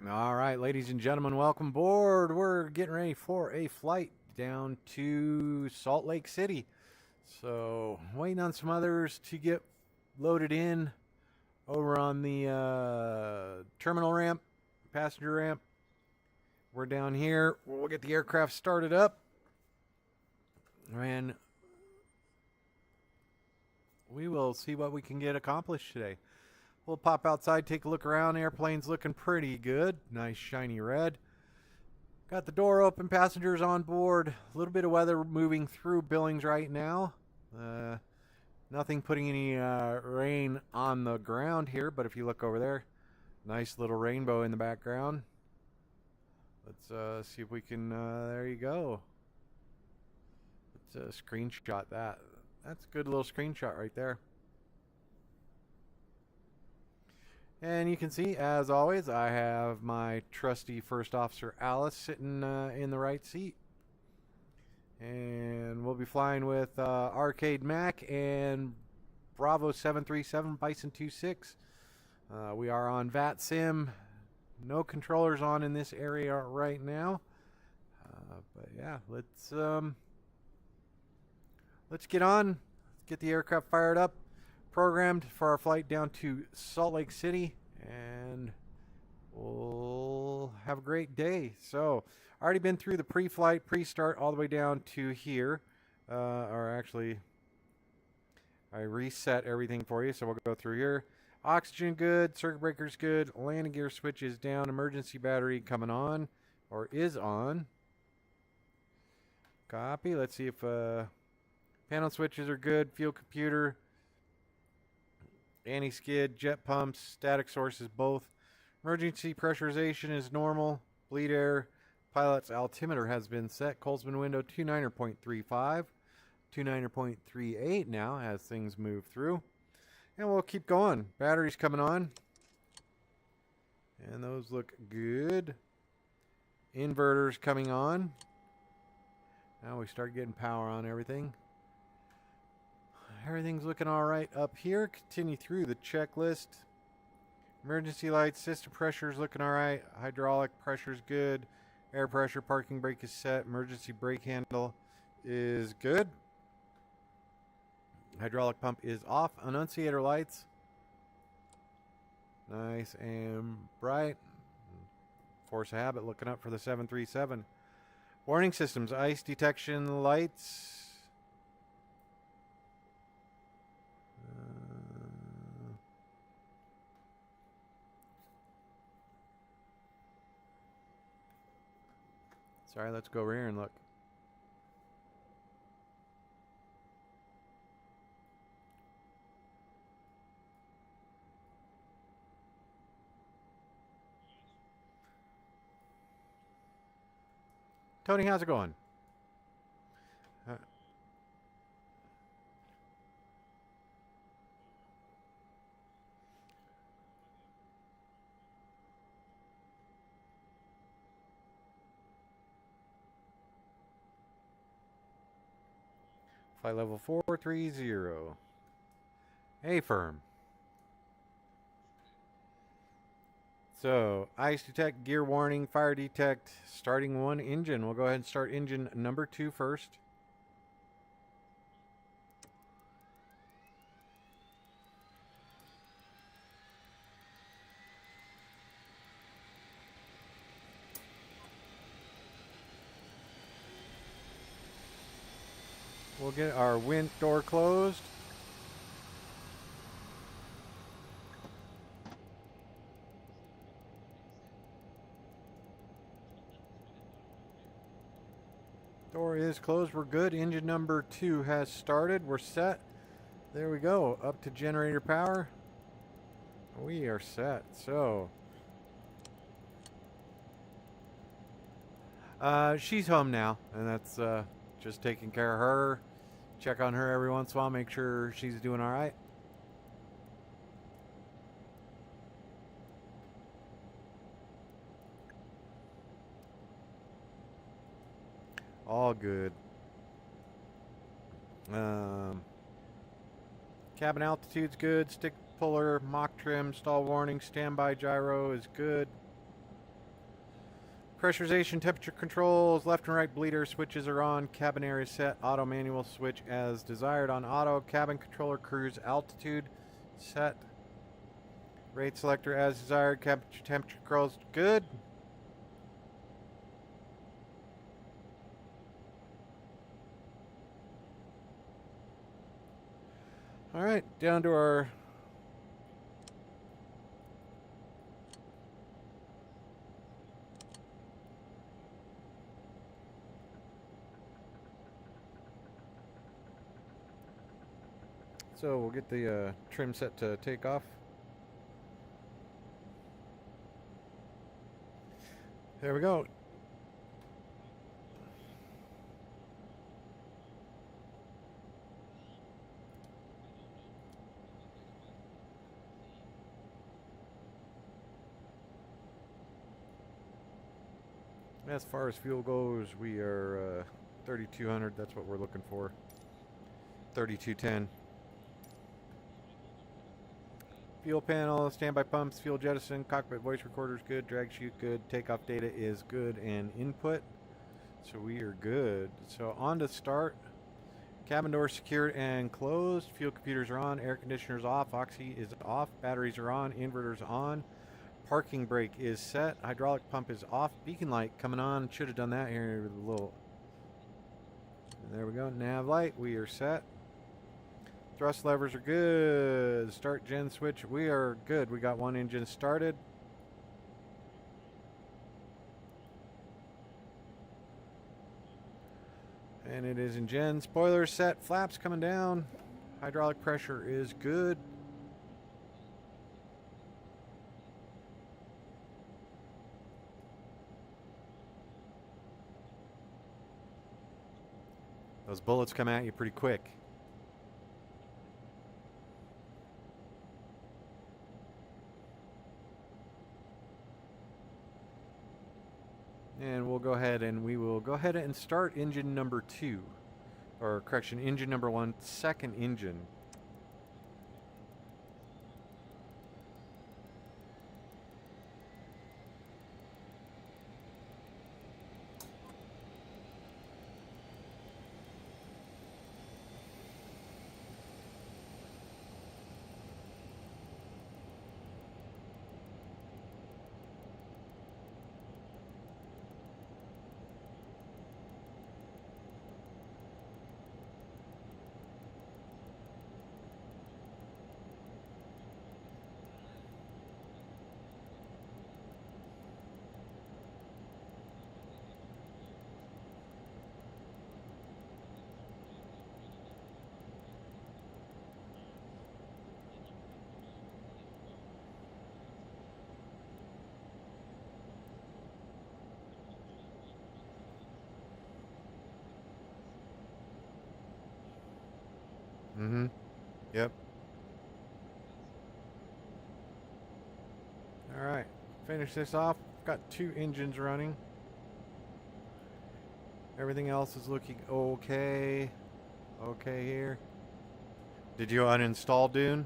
All right, ladies and gentlemen, welcome aboard. We're getting ready for a flight down to Salt Lake City. So, waiting on some others to get loaded in over on the terminal ramp, passenger ramp. We're down here. We'll get the aircraft started up. And we will see what we can get accomplished today. We'll pop outside, take a look around. Airplane's looking pretty good. Nice shiny red. Got the door open, passengers on board. A little bit of weather moving through Billings right now. Nothing putting any rain on the ground here, but if you look over there, nice little rainbow in the background. Let's see if we can, there you go. Let's screenshot that. That's a good little screenshot right there. And you can see, as always, I have my trusty First Officer Alice sitting in the right seat. And we'll be flying with Arcade Mac and Bravo 737 Bison 26. We are on VATSIM. No controllers on in this area right now. But yeah, let's get on. Let's get the aircraft fired up. Programmed for our flight down to Salt Lake City, and we'll have a great day. So, already been through the pre-flight, pre-start, all the way down to here. Or actually, I reset everything for you, so we'll go through here. Oxygen good, circuit breaker's good, landing gear switch is down, emergency battery coming on, or is on. Copy. Let's see if panel switches are good, fuel computer, anti-skid, jet pumps, static sources both. Emergency pressurization is normal. Bleed air. Pilot's altimeter has been set. Colesman window 29.35. 29.38 now as things move through. And we'll keep going. Batteries coming on. And those look good. Inverters coming on. Now we start getting power on everything. Everything's looking all right up here. Continue through the checklist. Emergency lights, system pressure is looking all right. Hydraulic pressure is good. Air pressure, parking brake is set. Emergency brake handle is good. Hydraulic pump is off. Annunciator lights, nice and bright. Force of habit, looking up for the 737. Warning systems, ice detection lights. Sorry, let's go over here and look. Tony, how's it going? Flight level 430. A firm. So, ice detect, gear warning, fire detect, starting one engine. We'll go ahead and start engine number 2 first. We'll get our wind door closed. Door is closed. We're good. Engine number 2 has started. We're set. There we go. Up to generator power. We are set. So, she's home now, and that's just taking care of her. Check on her every once in a while, make sure she's doing all right. All good. Cabin altitude's good. Stick puller, mock trim, stall warning, standby gyro is good. Pressurization, temperature controls, left and right bleeder switches are on. Cabin area set, auto manual switch as desired on auto. Cabin controller cruise altitude set. Rate selector as desired. Temperature controls good. All right, down to our so we'll get the trim set to take off. There we go. As far as fuel goes, we are 3,200. That's what we're looking for. 3,210. Fuel panel, standby pumps, fuel jettison, cockpit voice recorder's good, drag chute good, takeoff data is good, and input. So we are good. So on to start. Cabin door secured and closed. Fuel computers are on. Air conditioners off. Oxy is off. Batteries are on. Inverters on. Parking brake is set. Hydraulic pump is off. Beacon light coming on. Should have done that here with a little. There we go. Nav light. We are set. Thrust levers are good. Start gen switch. We are good. We got one engine started. And it is in gen. Spoiler set. Flaps coming down. Hydraulic pressure is good. Those bullets come at you pretty quick. And we'll go ahead and we will go ahead and start engine number 2. Or correction, engine number 1, second engine. Mm-hmm. Yep. All right. Finish this off. Got 2 engines running. Everything else is looking okay. Okay here. Did you uninstall Dune?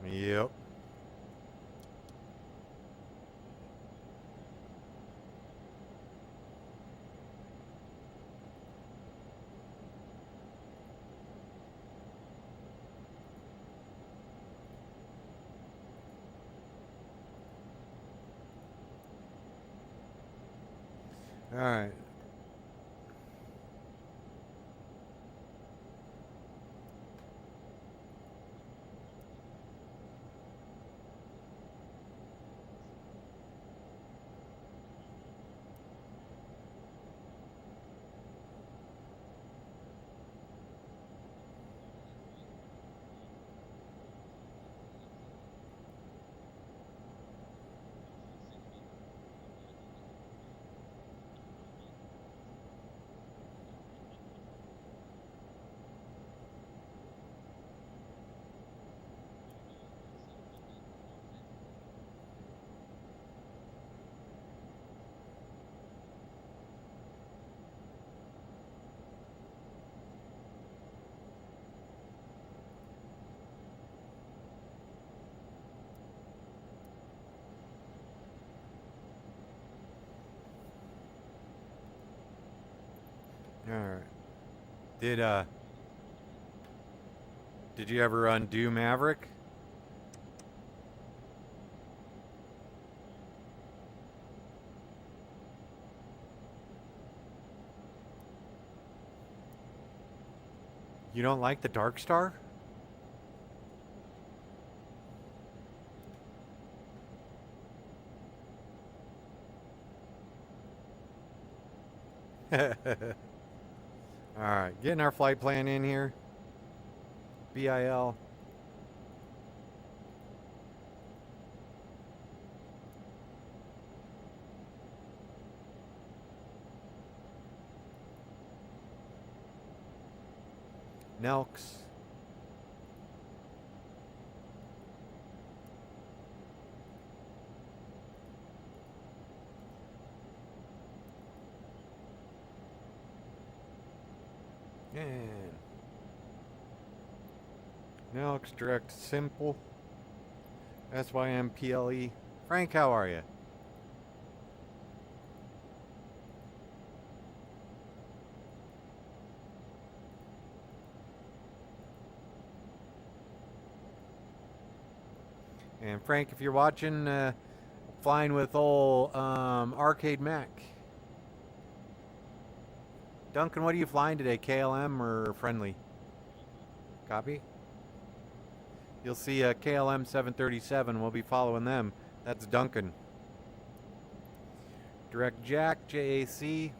Yep. All right. Did you ever undo Maverick? You don't like the Dark Star? Alright, getting our flight plan in here. BIL. Nelks. And Nelks direct simple. SYMPLE. Frank, how are you? And Frank, if you're watching, flying with old Arcade Mac. Duncan, what are you flying today? KLM or friendly? Copy. You'll see a KLM 737. We'll be following them. That's Duncan. Direct Jack, JAC.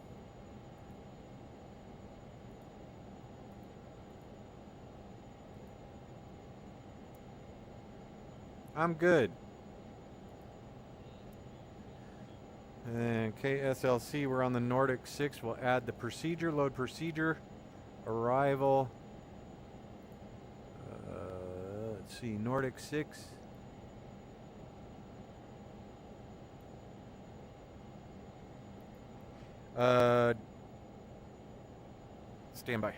I'm good. And KSLC, we're on the Nordic 6. We'll add the procedure, load procedure, arrival. Let's see, Nordic 6. Stand by.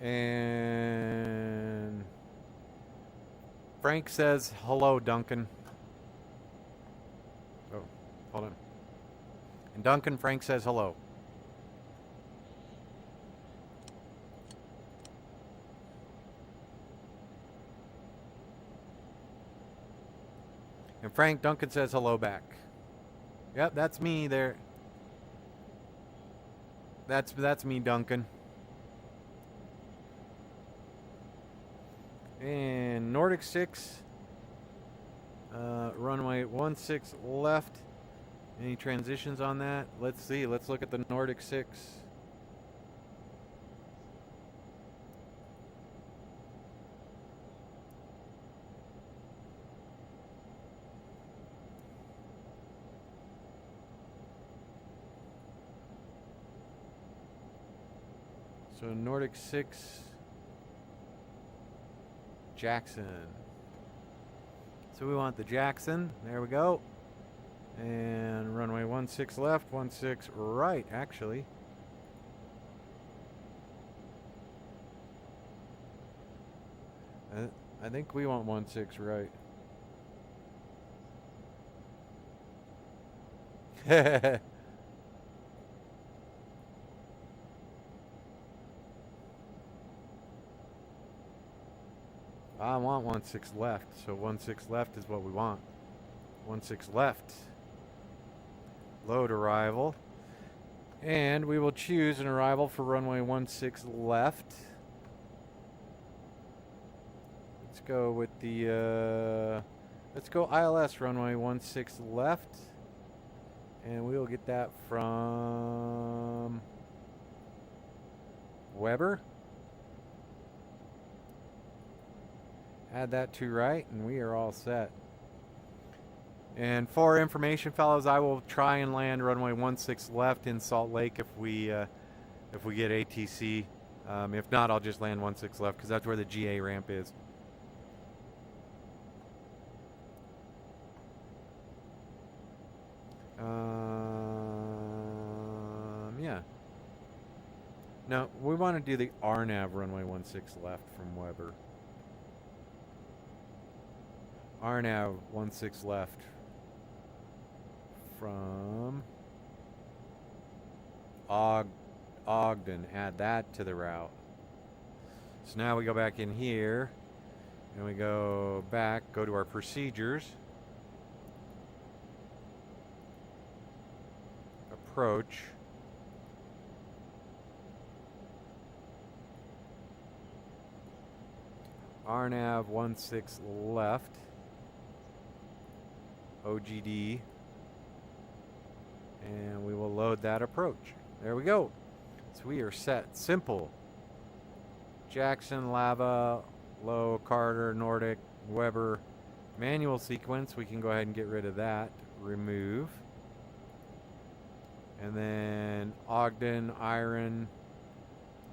And Frank says, hello, Duncan. Oh, hold on. And Duncan, Frank says hello. And Frank, Duncan says hello back. Yep, that's me there. That's me, Duncan. And Nordic 6, runway 16 left. Any transitions on that? Let's see. Let's look at the Nordic 6. So Nordic 6. Jackson. So we want the Jackson. There we go. And runway 16 left, 16 right, actually. I think we want 16 right. I want 16 left, so 16 left is what we want. 16 left. Load arrival. And we will choose an arrival for runway 16 left. Let's go with the, let's go ILS runway 16 left. And we will get that from Weber. Add that to right, and we are all set. And for information, fellows, I will try and land runway 16 left in Salt Lake if we get ATC. If not, I'll just land 16 left because that's where the GA ramp is. Yeah. No, we want to do the RNAV runway 16 left from Weber. RNAV 16 left from Ogden. Add that to the route. So now we go back in here and we go back, go to our procedures. Approach. RNAV 16 left. OGD. And we will load that approach. There we go. So we are set. Simple. Jackson, Lava, Low, Carter, Nordic, Weber. Manual sequence. We can go ahead and get rid of that. Remove. And then Ogden, Iron,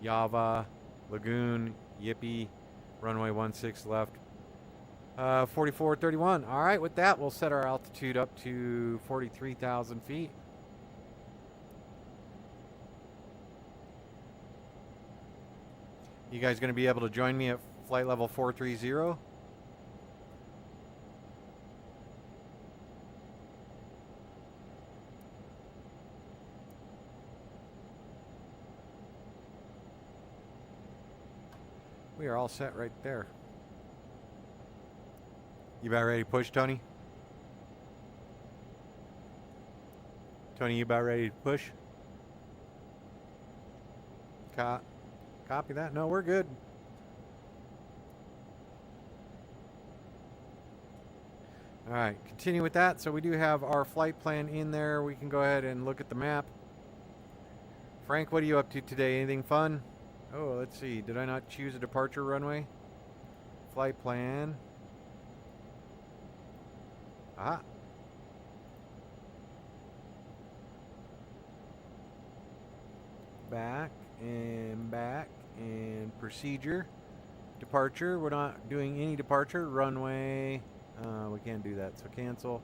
Java, Lagoon, Yippee, runway 16 left. 4431. All right, with that, we'll set our altitude up to 43,000 feet. You guys going to be able to join me at flight level 430? We are all set right there. You about ready to push, Tony? Tony, you about ready to push? Copy that? No, we're good. All right, continue with that. So we do have our flight plan in there. We can go ahead and look at the map. Frank, what are you up to today? Anything fun? Oh, let's see. Did I not choose a departure runway? Flight plan. Ah. Back and procedure. Departure. We're not doing any departure. Runway. We can't do that. So cancel.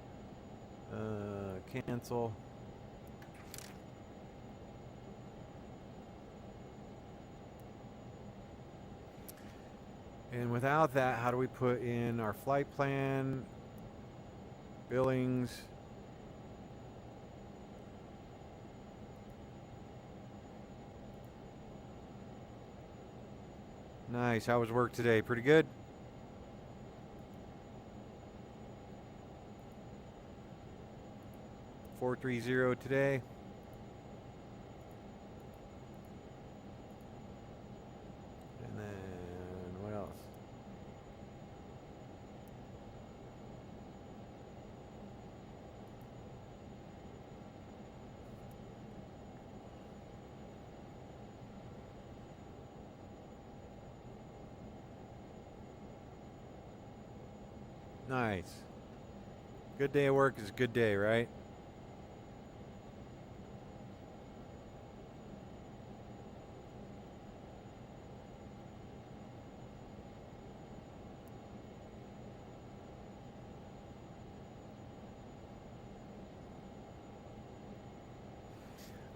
Cancel. And without that, how do we put in our flight plan? Billings. Nice. How was work today? Pretty good? $430 today. And then what else? Nice. Good day of work is a good day, right?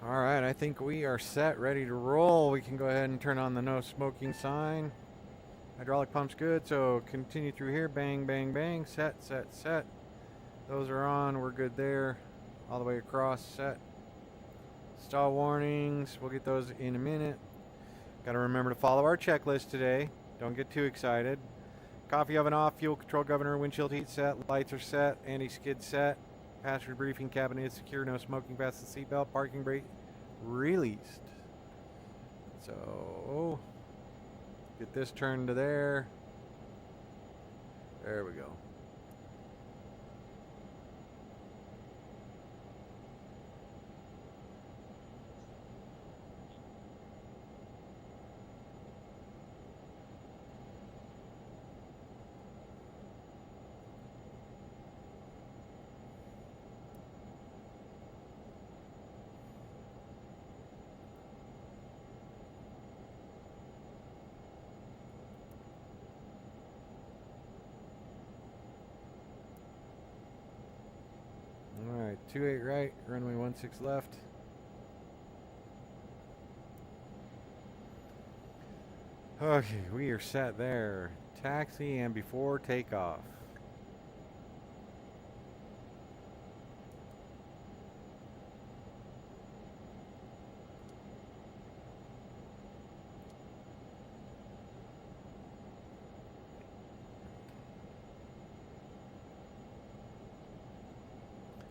All right, I think we are set, ready to roll. We can go ahead and turn on the no smoking sign. Hydraulic pump's good, so continue through here. Bang, bang, bang. Set, set, set. Those are on. We're good there. All the way across. Set. Stall warnings. We'll get those in a minute. Got to remember to follow our checklist today. Don't get too excited. Coffee oven off. Fuel control governor. Windshield heat set. Lights are set. Anti-skid set. Passenger briefing cabinet is secure. No smoking past the seatbelt. Parking brake released. So get this turned to there. There we go. Alright, 28 right, runway 16 left. Okay, we are set there. Taxi and before takeoff.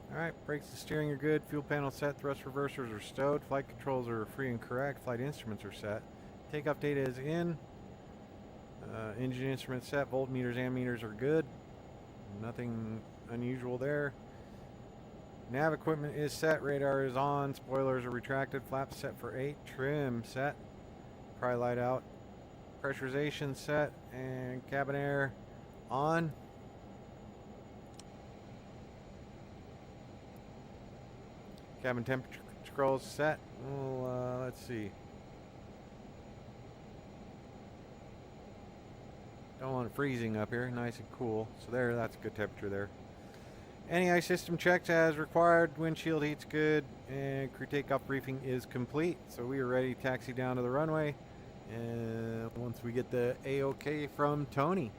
Alright, brakes and steering are good. Fuel panel set. Thrust reversers are stowed. Flight controls are free and correct. Flight instruments are set. Takeoff data is in. Engine instruments set. Voltmeters, ammeters are good. Nothing unusual there. Nav equipment is set. Radar is on. Spoilers are retracted. Flaps set for 8. Trim set. Pry light out. Pressurization set. And cabin air on. Cabin temperature controls set. Well, let's see. Don't want it freezing up here. Nice and cool. So there, that's a good temperature there. NEI system checks as required. Windshield heat's good. And crew takeoff briefing is complete. So we are ready to taxi down to the runway. And once we get the A-OK from Tony.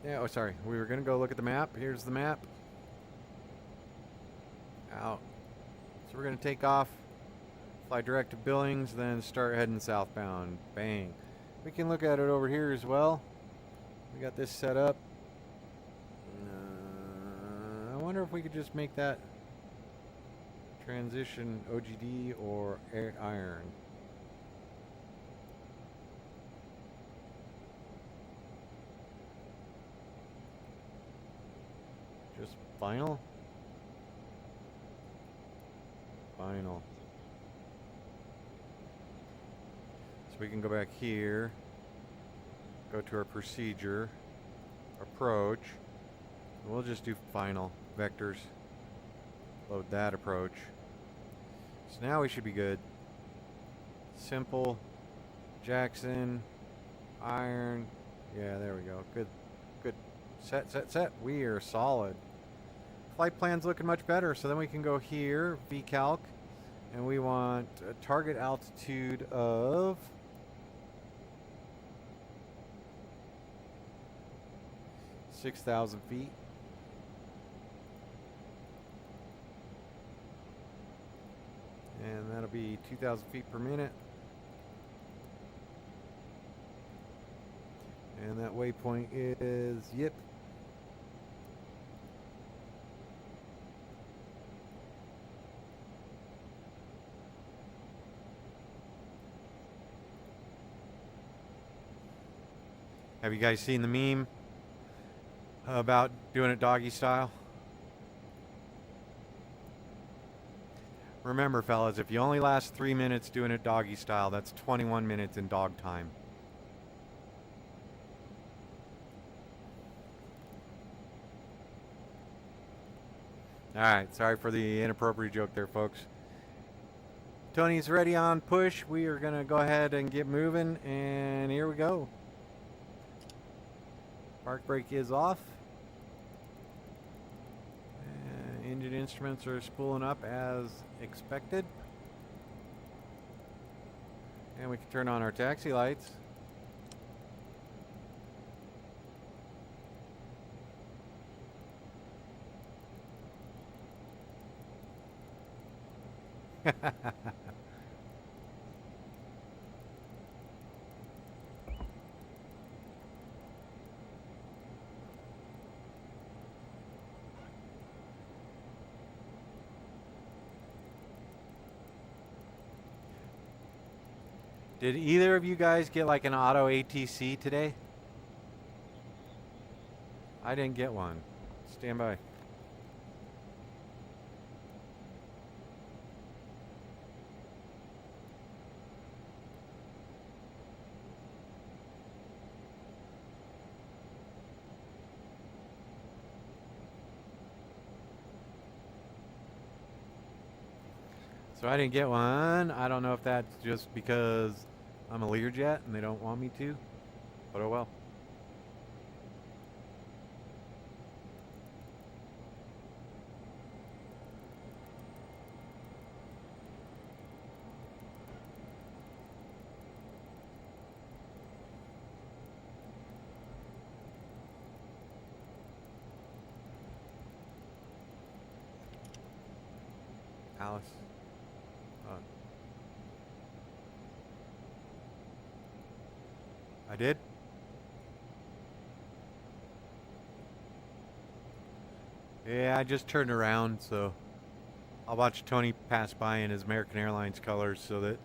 Yeah, oh, sorry. We were going to go look at the map. Here's the map. Out. So we're going to take off, fly direct to Billings, then start heading southbound. Bang. We can look at it over here as well. We got this set up. I wonder if we could just make that transition OGD or iron. Just final? Final. So we can go back here, go to our procedure, approach. We'll just do final vectors. Load that approach. So now we should be good. Simple, Jackson, iron. Yeah, there we go. Good, good. Set, set, set. We are solid. Flight plan's looking much better. So then we can go here, vCalc, and we want a target altitude of 6,000 feet. And that'll be 2,000 feet per minute. And that waypoint is, yep. Have you guys seen the meme about doing it doggy style? Remember, fellas, if you only last 3 minutes doing it doggy style, that's 21 minutes in dog time. Alright, sorry for the inappropriate joke there, folks. Tony's ready on push. We are going to go ahead and get moving, and here we go. Park brake is off. Engine instruments are spooling up as expected. And we can turn on our taxi lights. Did either of you guys get like an auto ATC today? I didn't get one. Stand by. So I didn't get one. I don't know if that's just because I'm a LearJet and they don't want me to, but oh well. house. I did? Yeah, I just turned around, so I'll watch Tony pass by in his American Airlines colors so that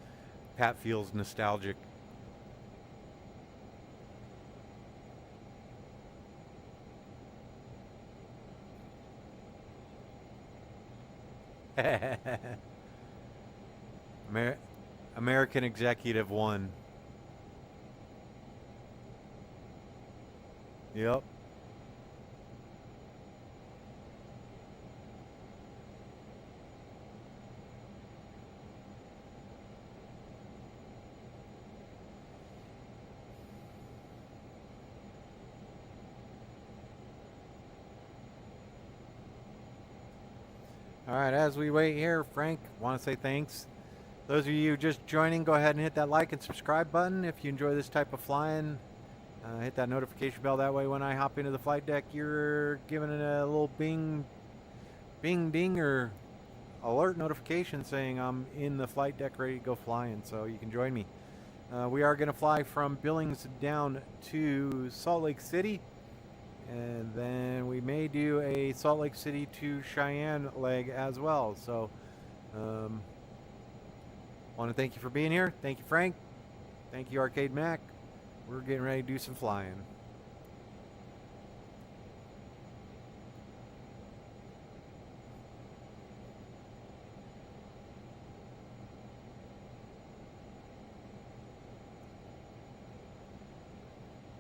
Pat feels nostalgic. American Executive 1. Yep. All right, as we wait here, Frank, want to say thanks. Those of you just joining, go ahead and hit that like and subscribe button if you enjoy this type of flying. Hit that notification bell. That way when I hop into the flight deck, you're given a little bing, ding, or alert notification saying I'm in the flight deck ready to go flying, so you can join me. We are going to fly from Billings down to Salt Lake City. And then we may do a Salt Lake City to Cheyenne leg as well. So, want to thank you for being here. Thank you, Frank. Thank you, Arcade Mac. We're getting ready to do some flying.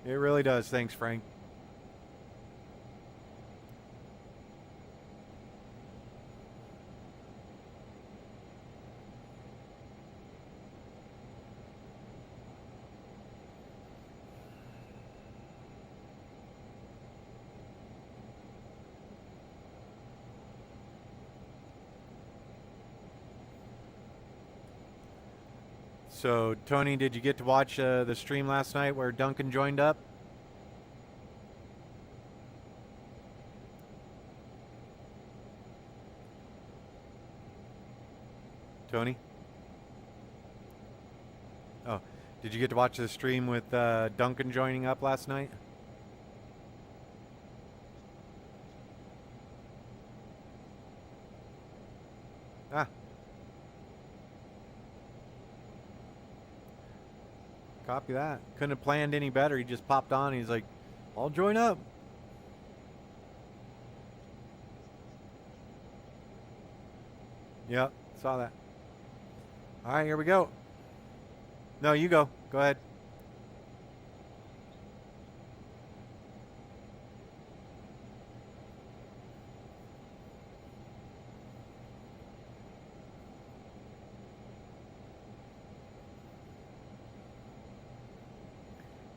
It really does. Thanks, Frank. So, Tony, did you get to watch the stream last night where Duncan joined up? Tony? Oh, did you get to watch the stream with Duncan joining up last night? Ah. Copy that. Couldn't have planned any better. He just popped on. He's like, I'll join up. Yep, saw that. All right, here we go. No, you go. Go ahead.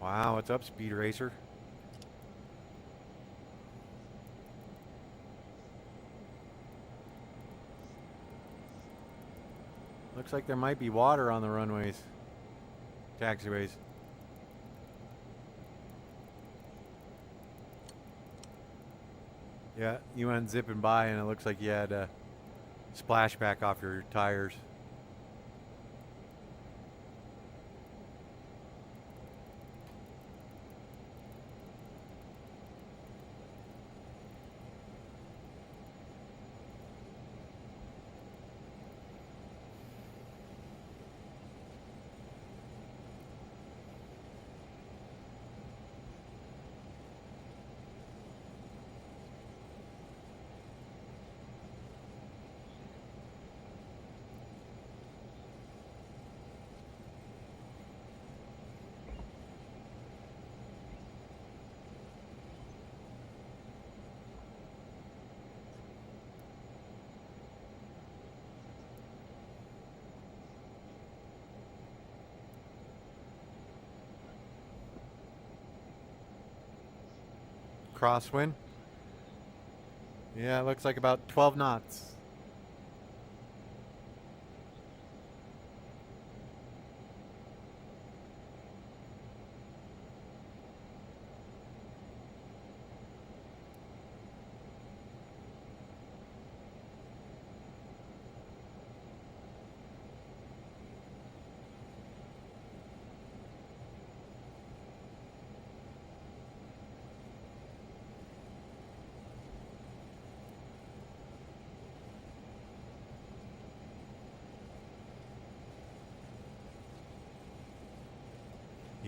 Wow, what's up, Speed Racer? Looks like there might be water on the runways, taxiways. Yeah, you went zipping by and it looks like you had a splashback off your tires. Crosswind. Yeah, it looks like about 12 knots.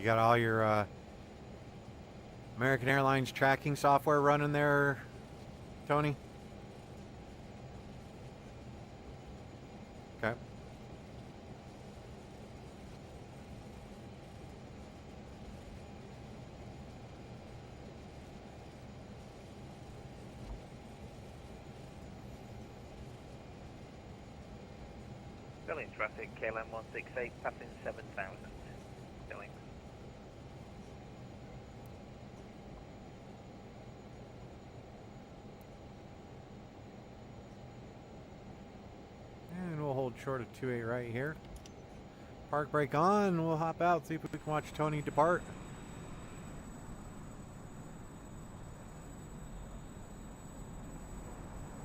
You got all your American Airlines tracking software running there, Tony? Okay. Billings traffic, KLM 168, passing 7,000. Billings. And we'll hold short of 28 right here. Park brake on. We'll hop out, see if we can watch Tony depart.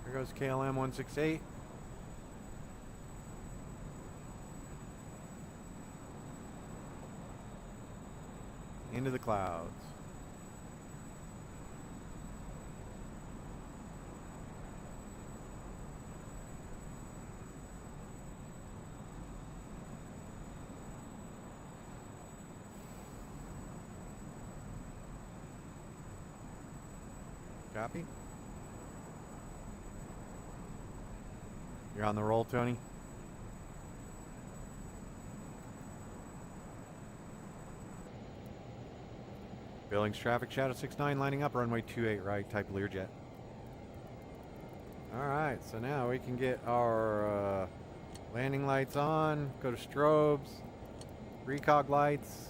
Here goes KLM 168. Into the clouds. Copy. You're on the roll, Tony. Billings traffic, Shadow 69 lining up, runway 28 right, type Learjet. Alright, so now we can get our landing lights on, go to strobes, recog lights.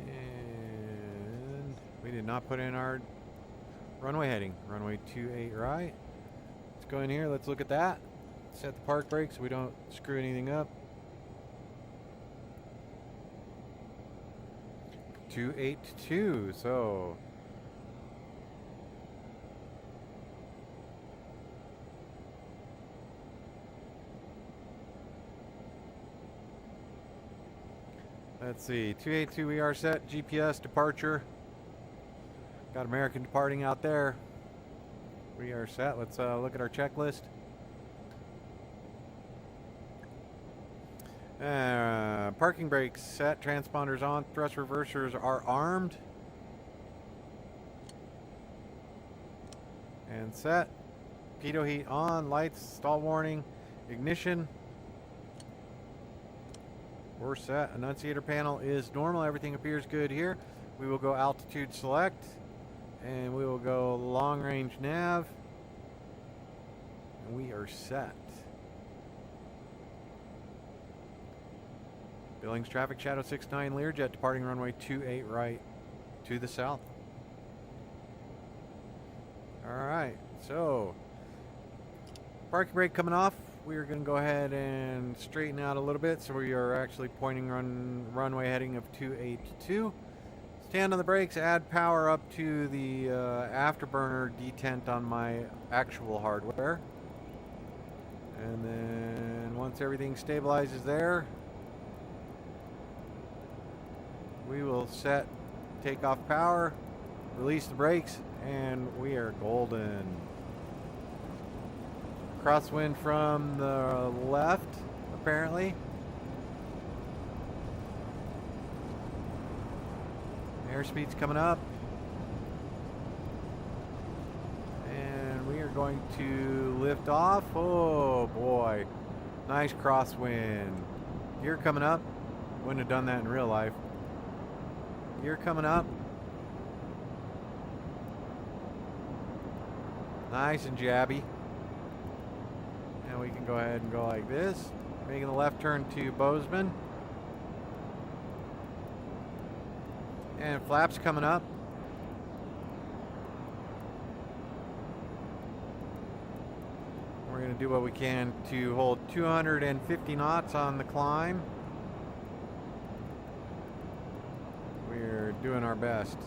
And we did not put in our runway heading. Runway 28 right. Let's go in here. Let's look at that. Set the park brake so we don't screw anything up. 282. So let's see. 282 we are set. GPS departure. Got American departing out there. We are set. Let's look at our checklist. Parking brakes set. Transponders on. Thrust reversers are armed. And set. Pitot heat on. Lights. Stall warning. Ignition. We're set. Annunciator panel is normal. Everything appears good here. We will go altitude select. And we will go long range nav. And we are set. Billings traffic, Shadow 69 Learjet departing runway 28 right to the south. Alright, so parking brake coming off. We are going to go ahead and straighten out a little bit. So we are actually pointing runway heading of 282. Stand on the brakes, add power up to the afterburner detent on my actual hardware. And then once everything stabilizes there, we will set takeoff power, release the brakes, and we are golden. Crosswind from the left, apparently. Airspeed's coming up. And we are going to lift off. Oh boy. Nice crosswind. Gear coming up. Wouldn't have done that in real life. Gear coming up. Nice and jabby. And we can go ahead and go like this. Making the left turn to Bozeman. And flaps coming up. We're going to do what we can to hold 250 knots on the climb. We're doing our best.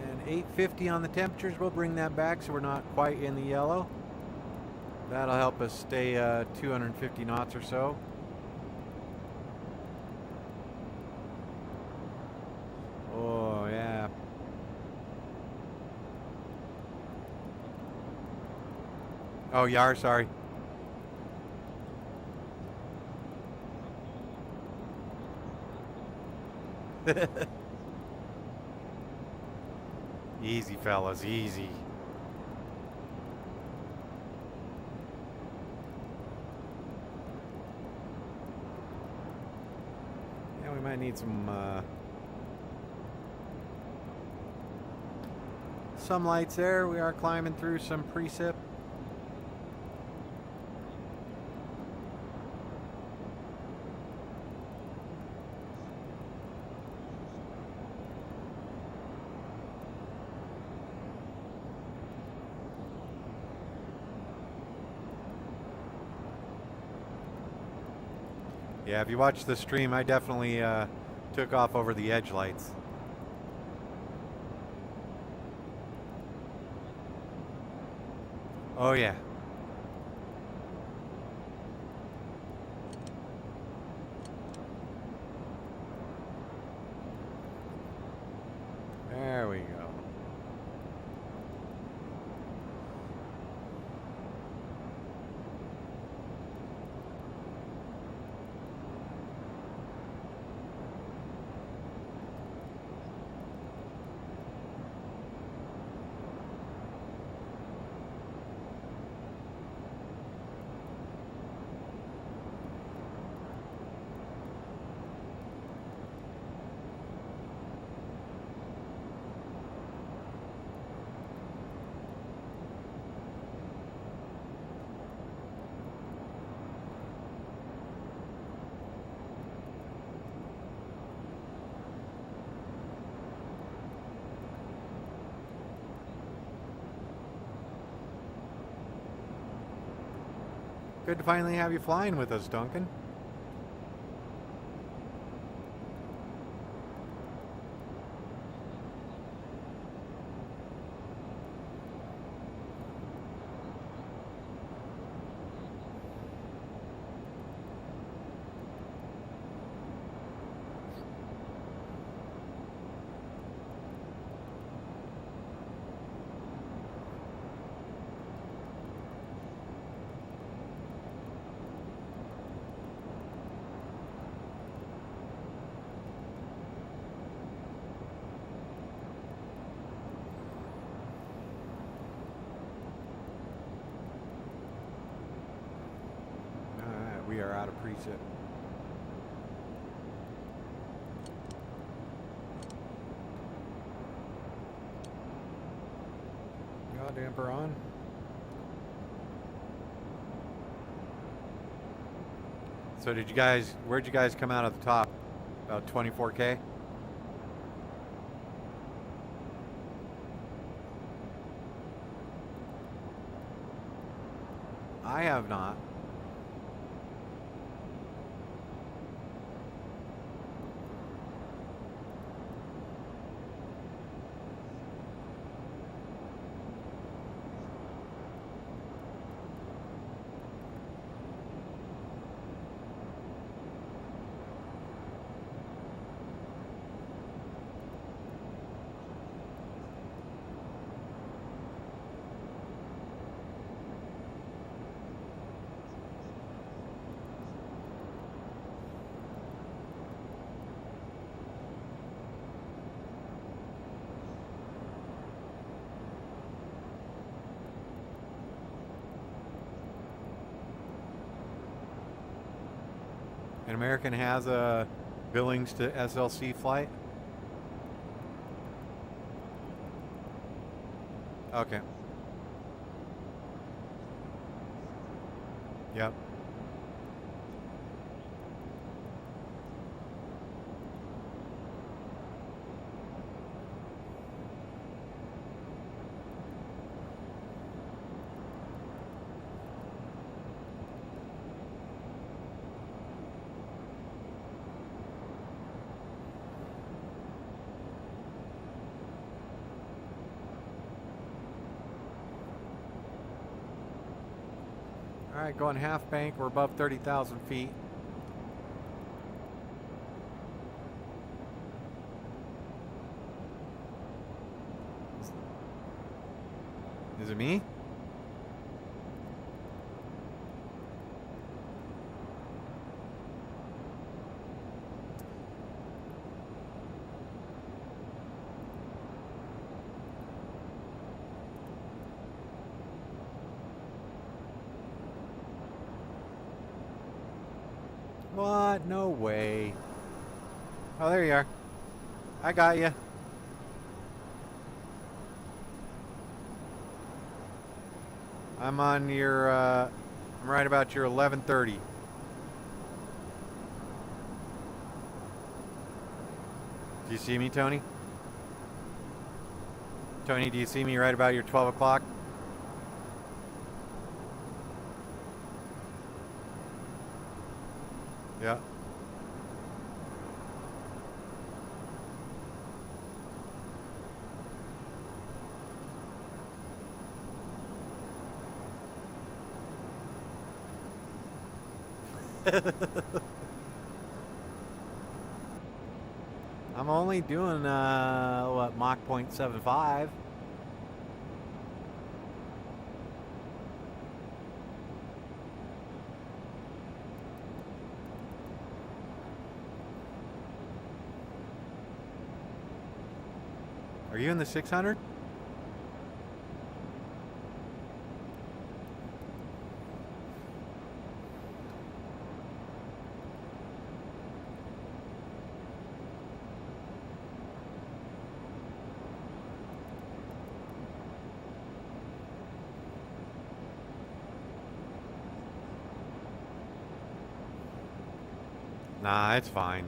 And 850 on the temperatures. We'll bring that back so we're not quite in the yellow. That'll help us stay 250 knots or so. Oh, yeah. Oh, you are? Sorry. Easy, fellas, easy. Yeah, we might need some lights there. We are climbing through some precip. Yeah, if you watch the stream, I definitely took off over the edge lights. Oh yeah. There we go. Good to finally have you flying with us, Duncan. We are out of precip. Yaw damper on. So did you guys, where'd you guys come out at the top? About 24K? I have not. And American has a Billings to SLC flight? Okay. Yep. All right, going half bank. We're above 30,000 feet. Is it me? What? No way. Oh, there you are. I got you. I'm on your, I'm right about your 11:30. Do you see me, Tony? Tony, do you see me right about your 12 o'clock? Yeah. I'm only doing, what, Mach 0.75. Are you in the 600? Nah, it's fine.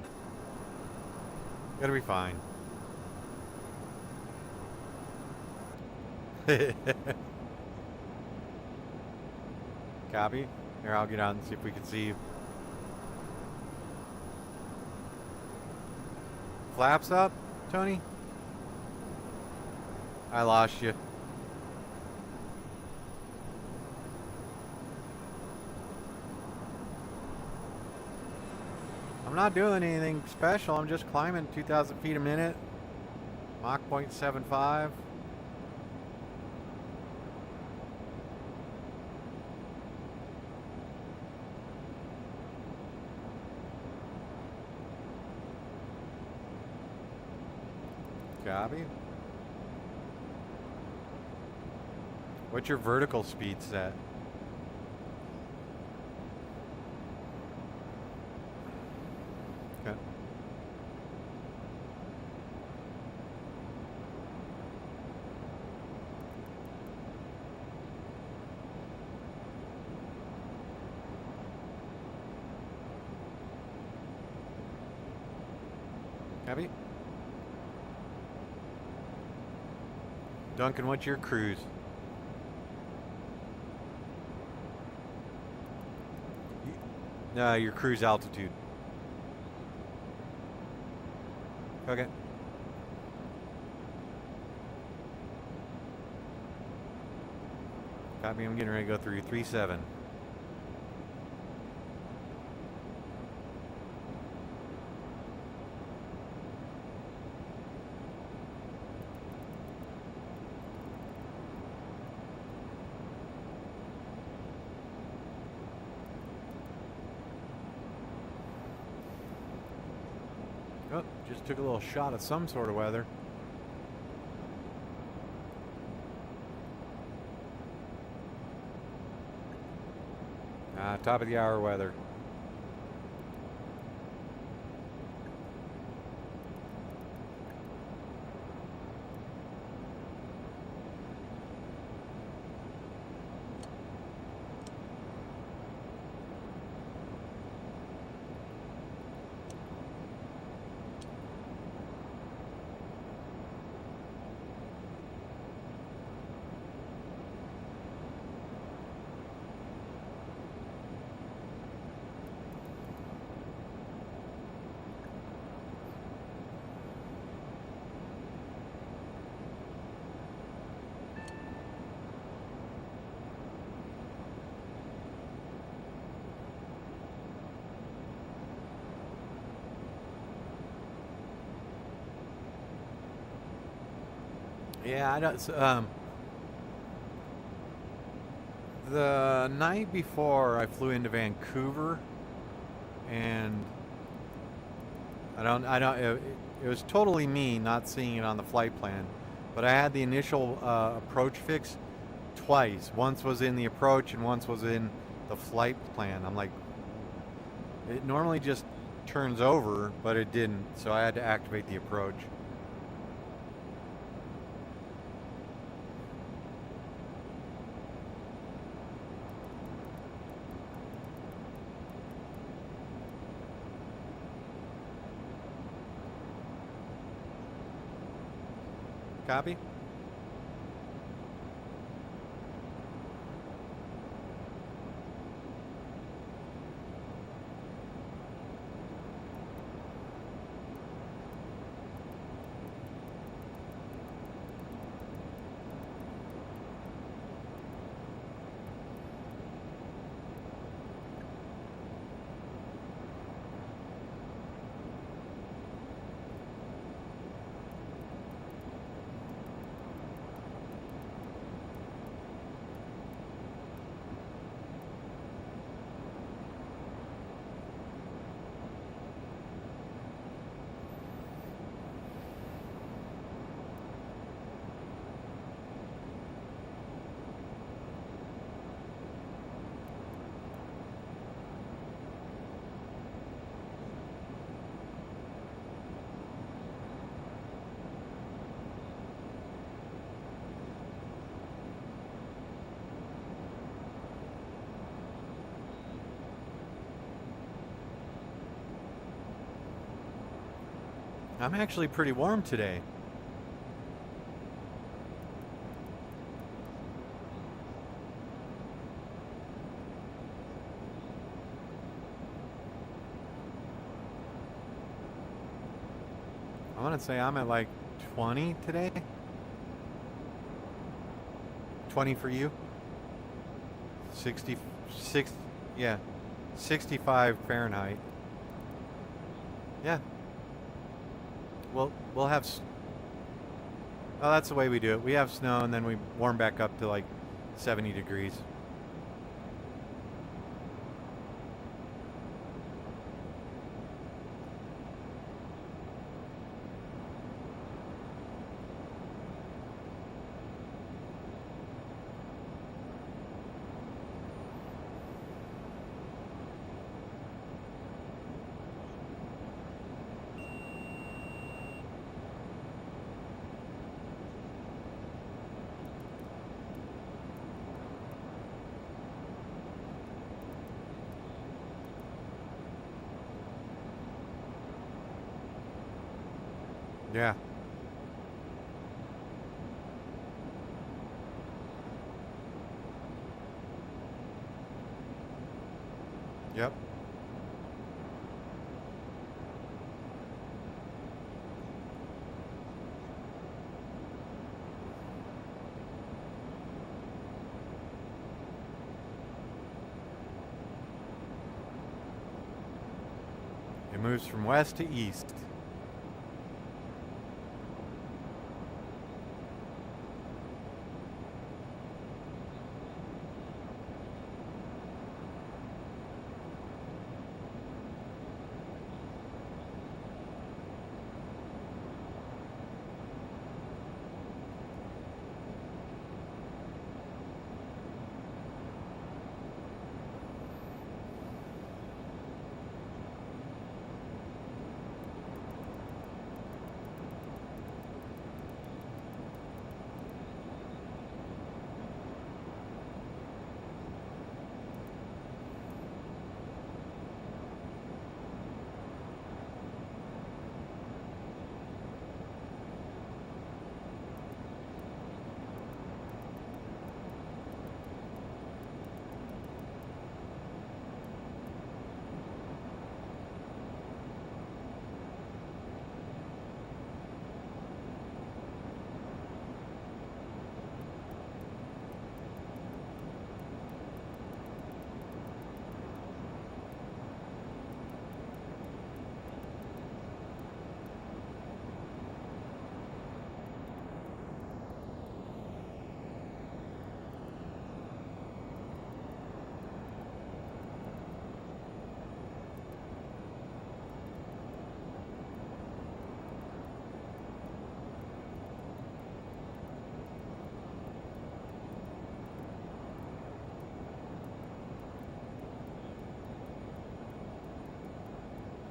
It'll be fine. Copy. Here, I'll get out and see if we can see you. Flaps up, Tony? I lost you. I'm not doing anything special. I'm just climbing 2,000 feet a minute. Mach 0.75. Copy. What's your vertical speed set? Okay. Copy. Duncan, what's your cruise? No, your cruise altitude. Okay. Copy, I'm getting ready to go through 3.7. Oh, just took a little shot at some sort of weather. Top of the hour weather. Yeah, I don't. The night before, I flew into Vancouver, and it was totally me not seeing it on the flight plan, but I had the initial approach fix twice. Once was in the approach, and once was in the flight plan. I'm like, It normally just turns over, but it didn't, so I had to activate the approach. Copy? I'm actually pretty warm today. I want to say I'm at like 20 today. 20 for you. 66, yeah, 65 Fahrenheit. Yeah. We'll have. Oh, that's the way we do it. We have snow and then we warm back up to like 70 degrees. Yeah. Yep. It moves from west to east.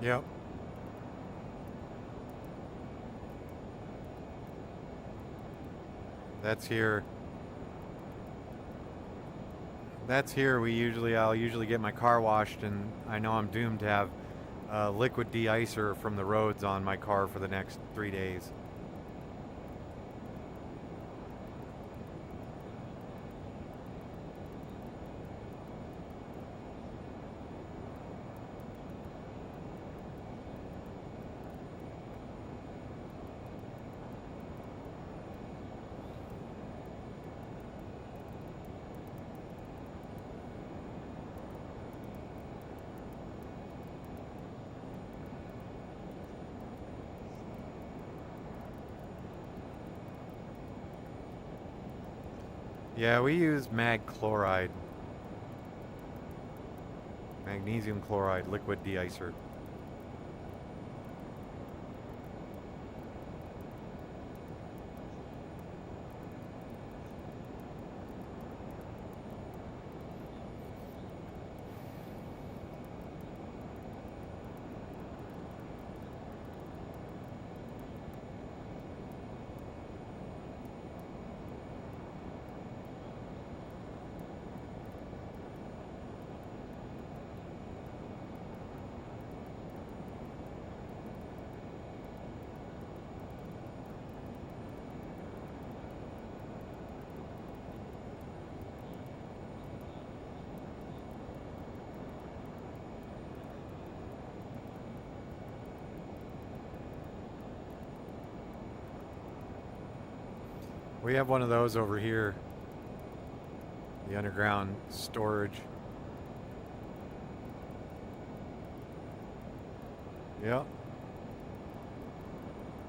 Yep. That's here. That's here. I'll usually get my car washed, and I know I'm doomed to have liquid de-icer from the roads on my car for the next 3 days. Yeah, we use mag chloride. Magnesium chloride, liquid de-icer. We have one of those over here. The underground storage. Yep.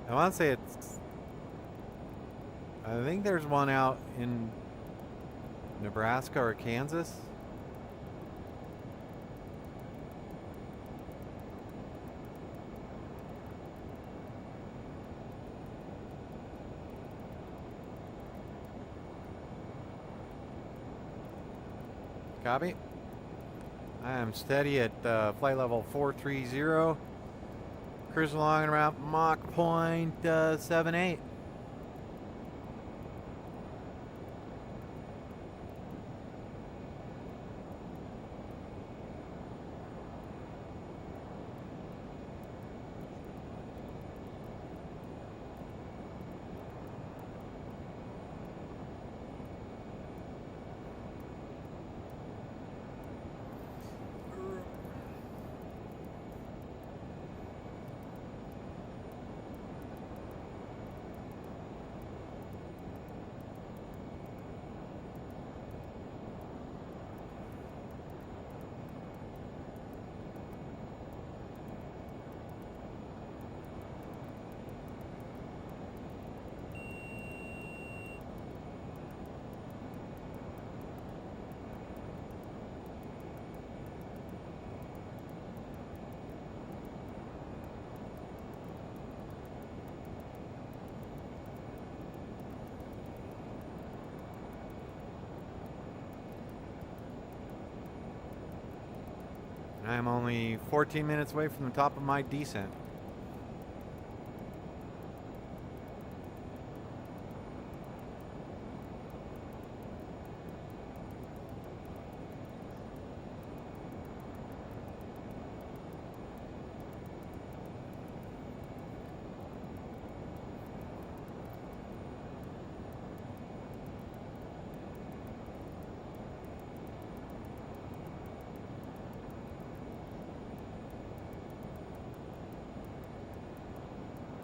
I want to say I think there's one out in Nebraska or Kansas. Copy. I am steady at flight level 430. Cruising along at around Mach 0.78. I'm only 14 minutes away from the top of my descent.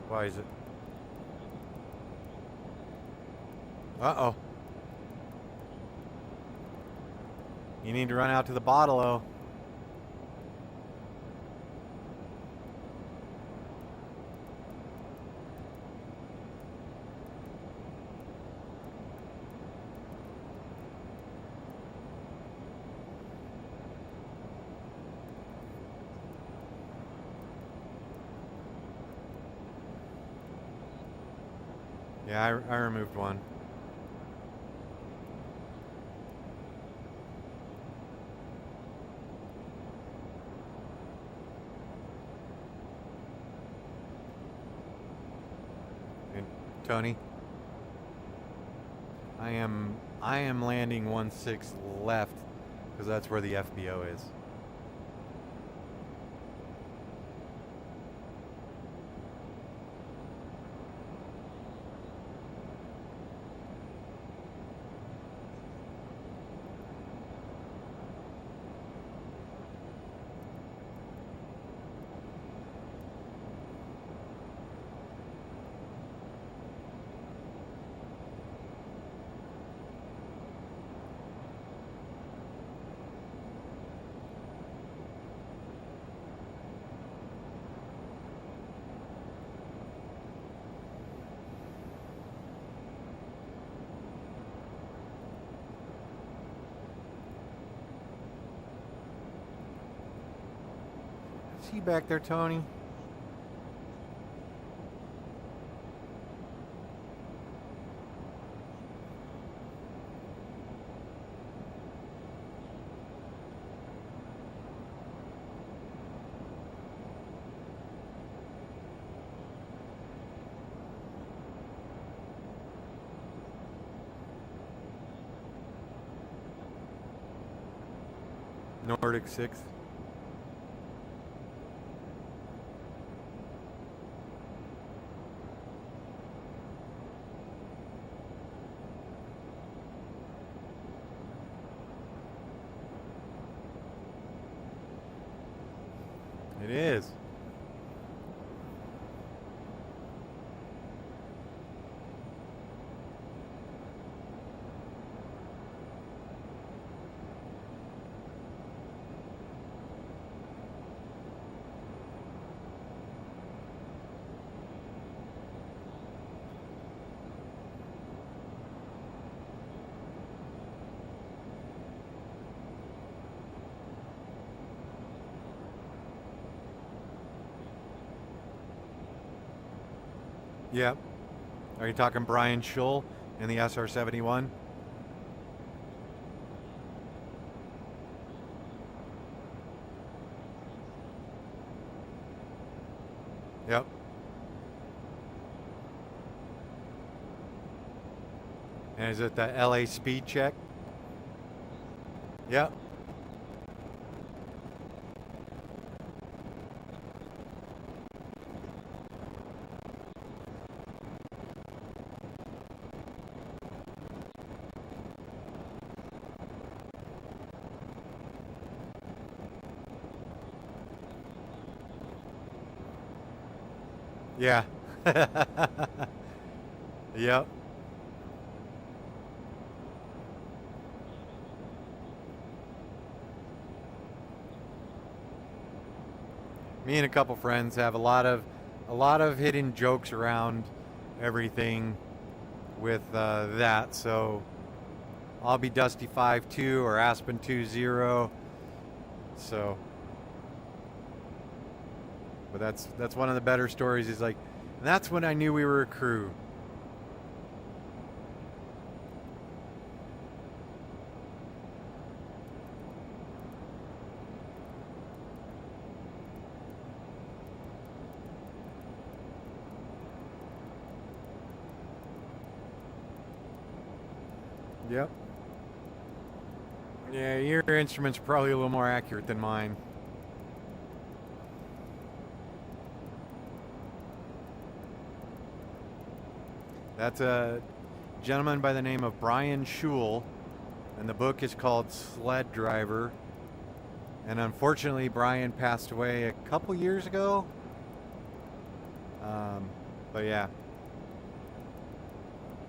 Why is it? Uh-oh. You need to run out to the bottle-o. Yeah, I removed one. Tony. I am landing 1/6 left because that's where the FBO is. See you back there, Tony. Nordic 6. It is. Yep. Are you talking Brian Schull in the SR-71? Yep. And is it the LA speed check? Yep. Yeah. Yep. Me and a couple friends have a lot of hidden jokes around everything with that. So I'll be Dusty 5.2 or Aspen 2.0. So, but that's one of the better stories. Is like, and that's when I knew we were a crew. Yep. Yeah, your instrument's probably a little more accurate than mine. That's a gentleman by the name of Brian Schull, and the book is called Sled Driver. And unfortunately, Brian passed away a couple years ago. But yeah,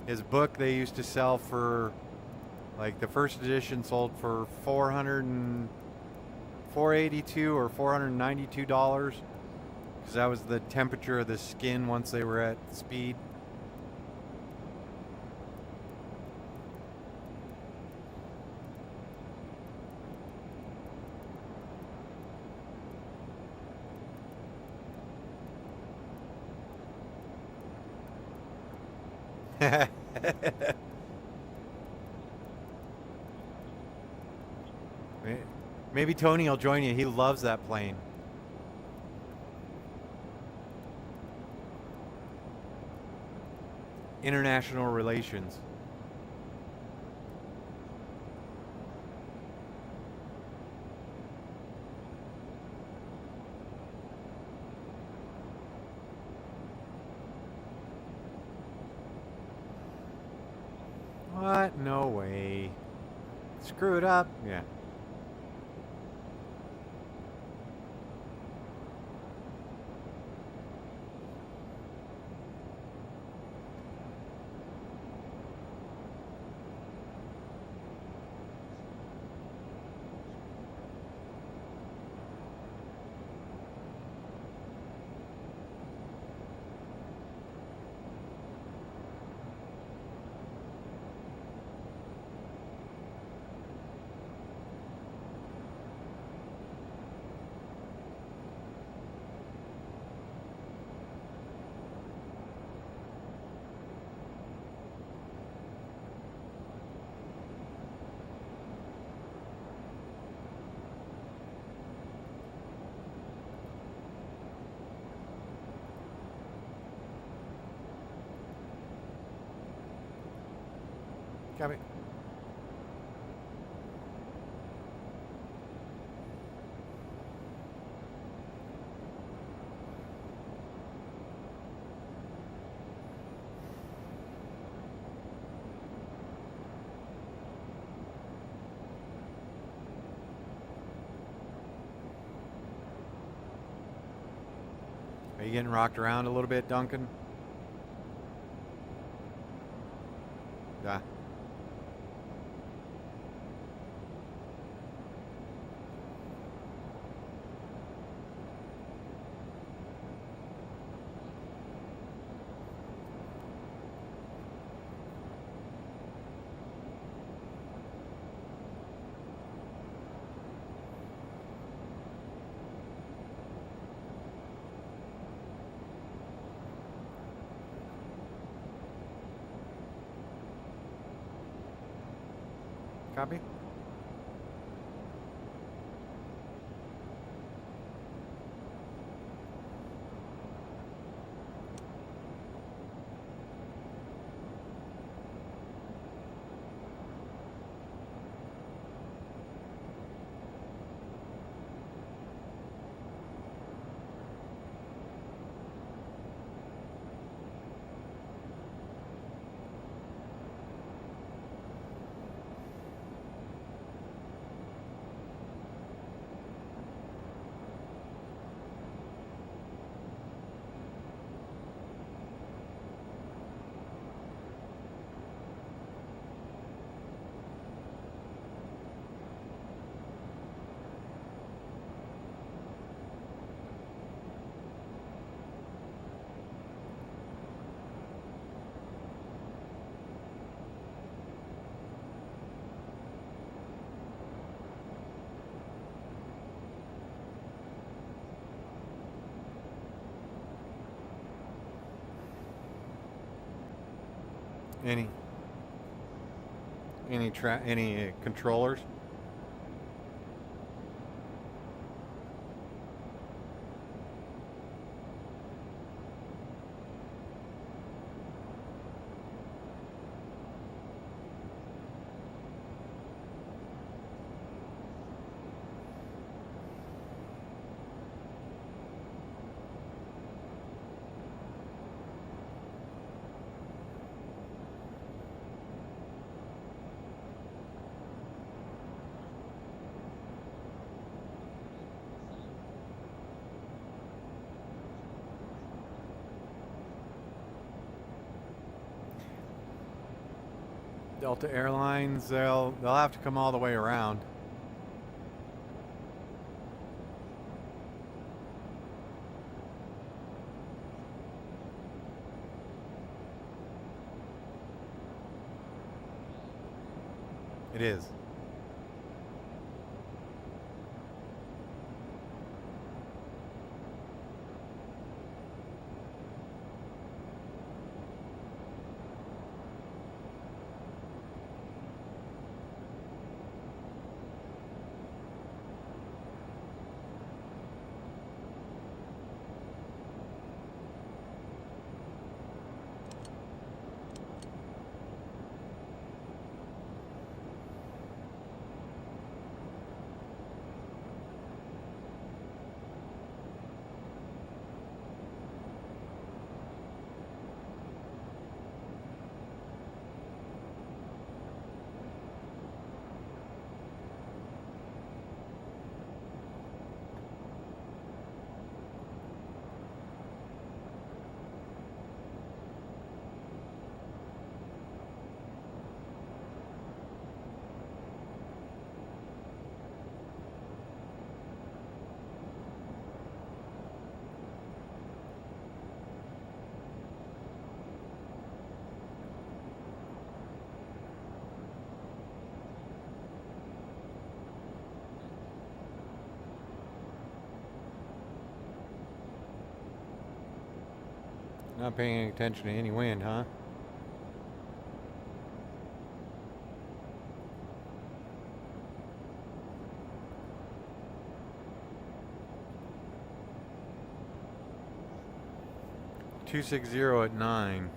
his book they used to sell for, like, the first edition sold for $482 or $492, because that was the temperature of the skin once they were at speed. Maybe Tony will join you. He loves that plane. international relations. What? No way. Screw it up? Yeah. Copy. Are you getting rocked around a little bit, Duncan? Yeah. Copy. Any controllers? Delta Airlines, they'll have to come all the way around. It is. Not paying any attention to any wind, huh? .260 at 9.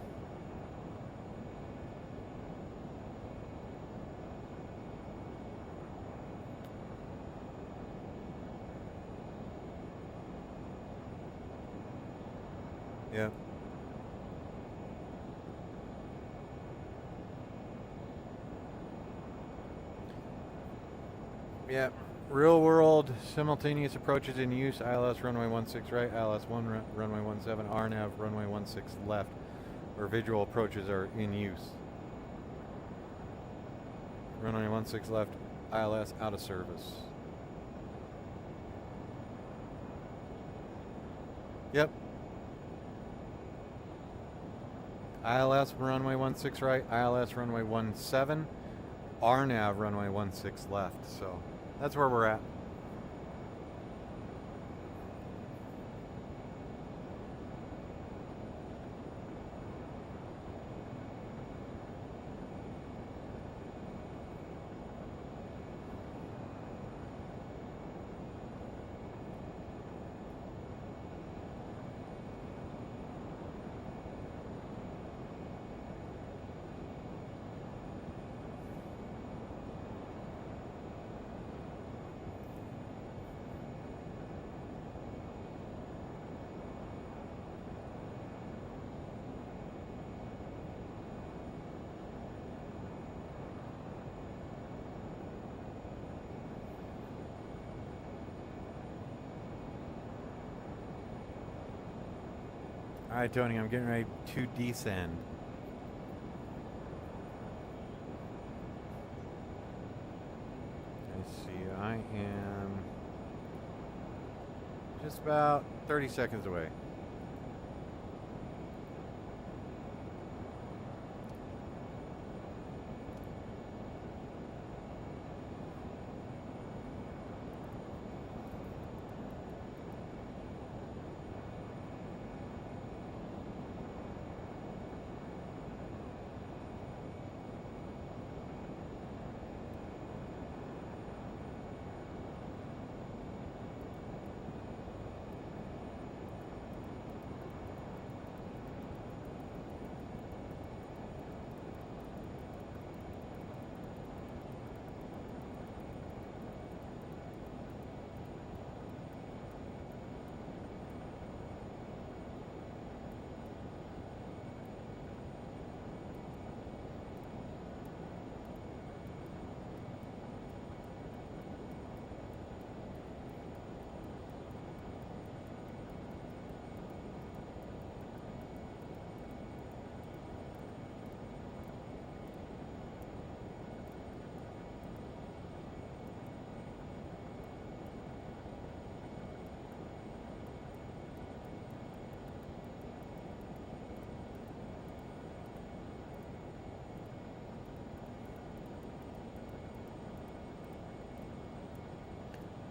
Yep. Yep. Real world simultaneous approaches in use. ILS runway 16 right, ILS 1 runway 17, RNAV runway 16 left, where visual approaches are in use. Runway 16 left, ILS out of service. Yep. ILS runway 16 right, ILS runway 17, RNAV runway 16 left. So that's where we're at. All right, Tony, I'm getting ready to descend. Let's see, I am just about 30 seconds away.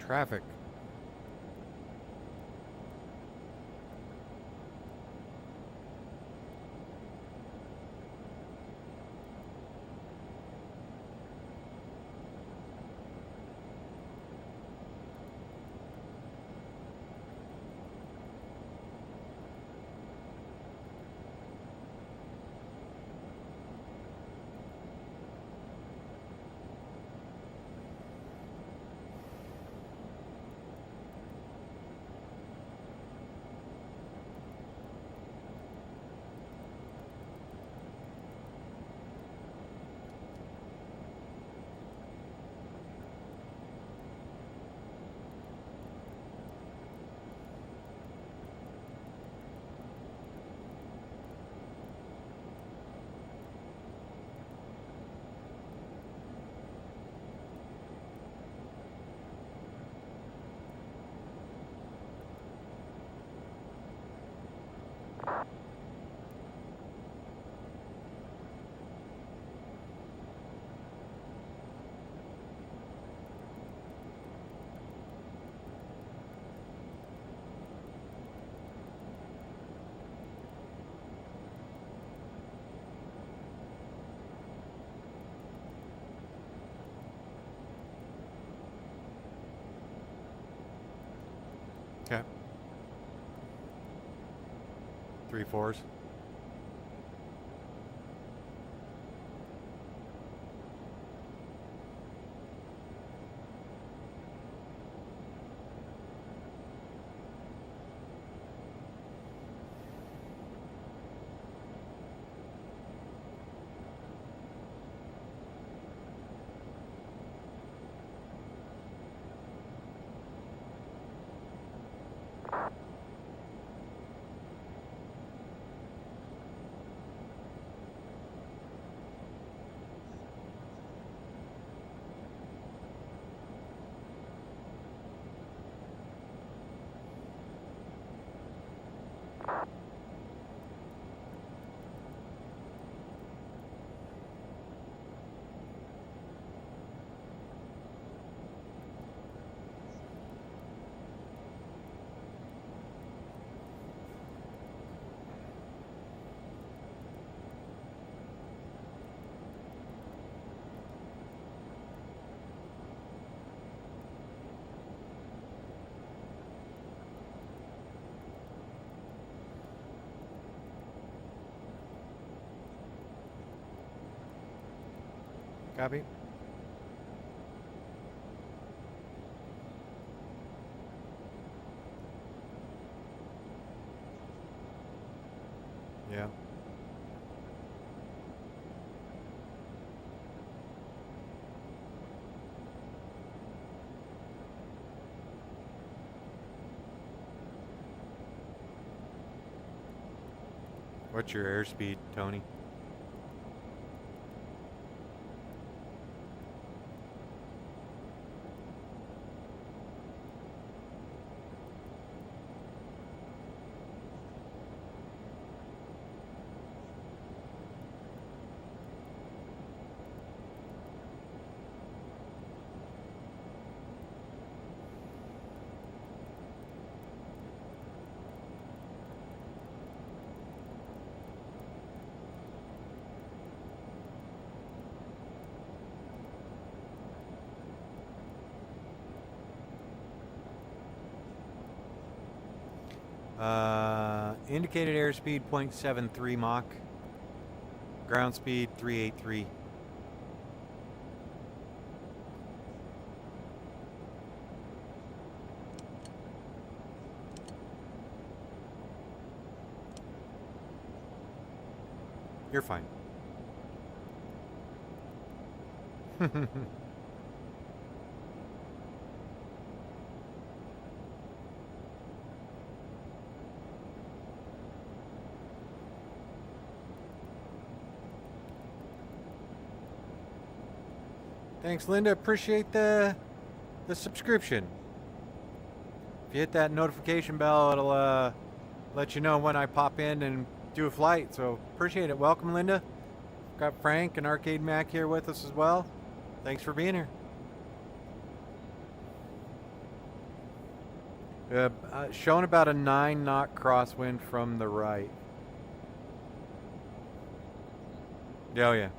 Traffic. 3/4. Copy. Yeah. What's your airspeed, Tony? Indicated airspeed 0.73 Mach. Ground speed 383. You're fine. Thanks, Linda. Appreciate the subscription. If you hit that notification bell, it'll let you know when I pop in and do a flight. So appreciate it. Welcome, Linda. Got Frank and Arcade Mac here with us as well. Thanks for being here. Showing about a 9-knot crosswind from the right. Oh yeah.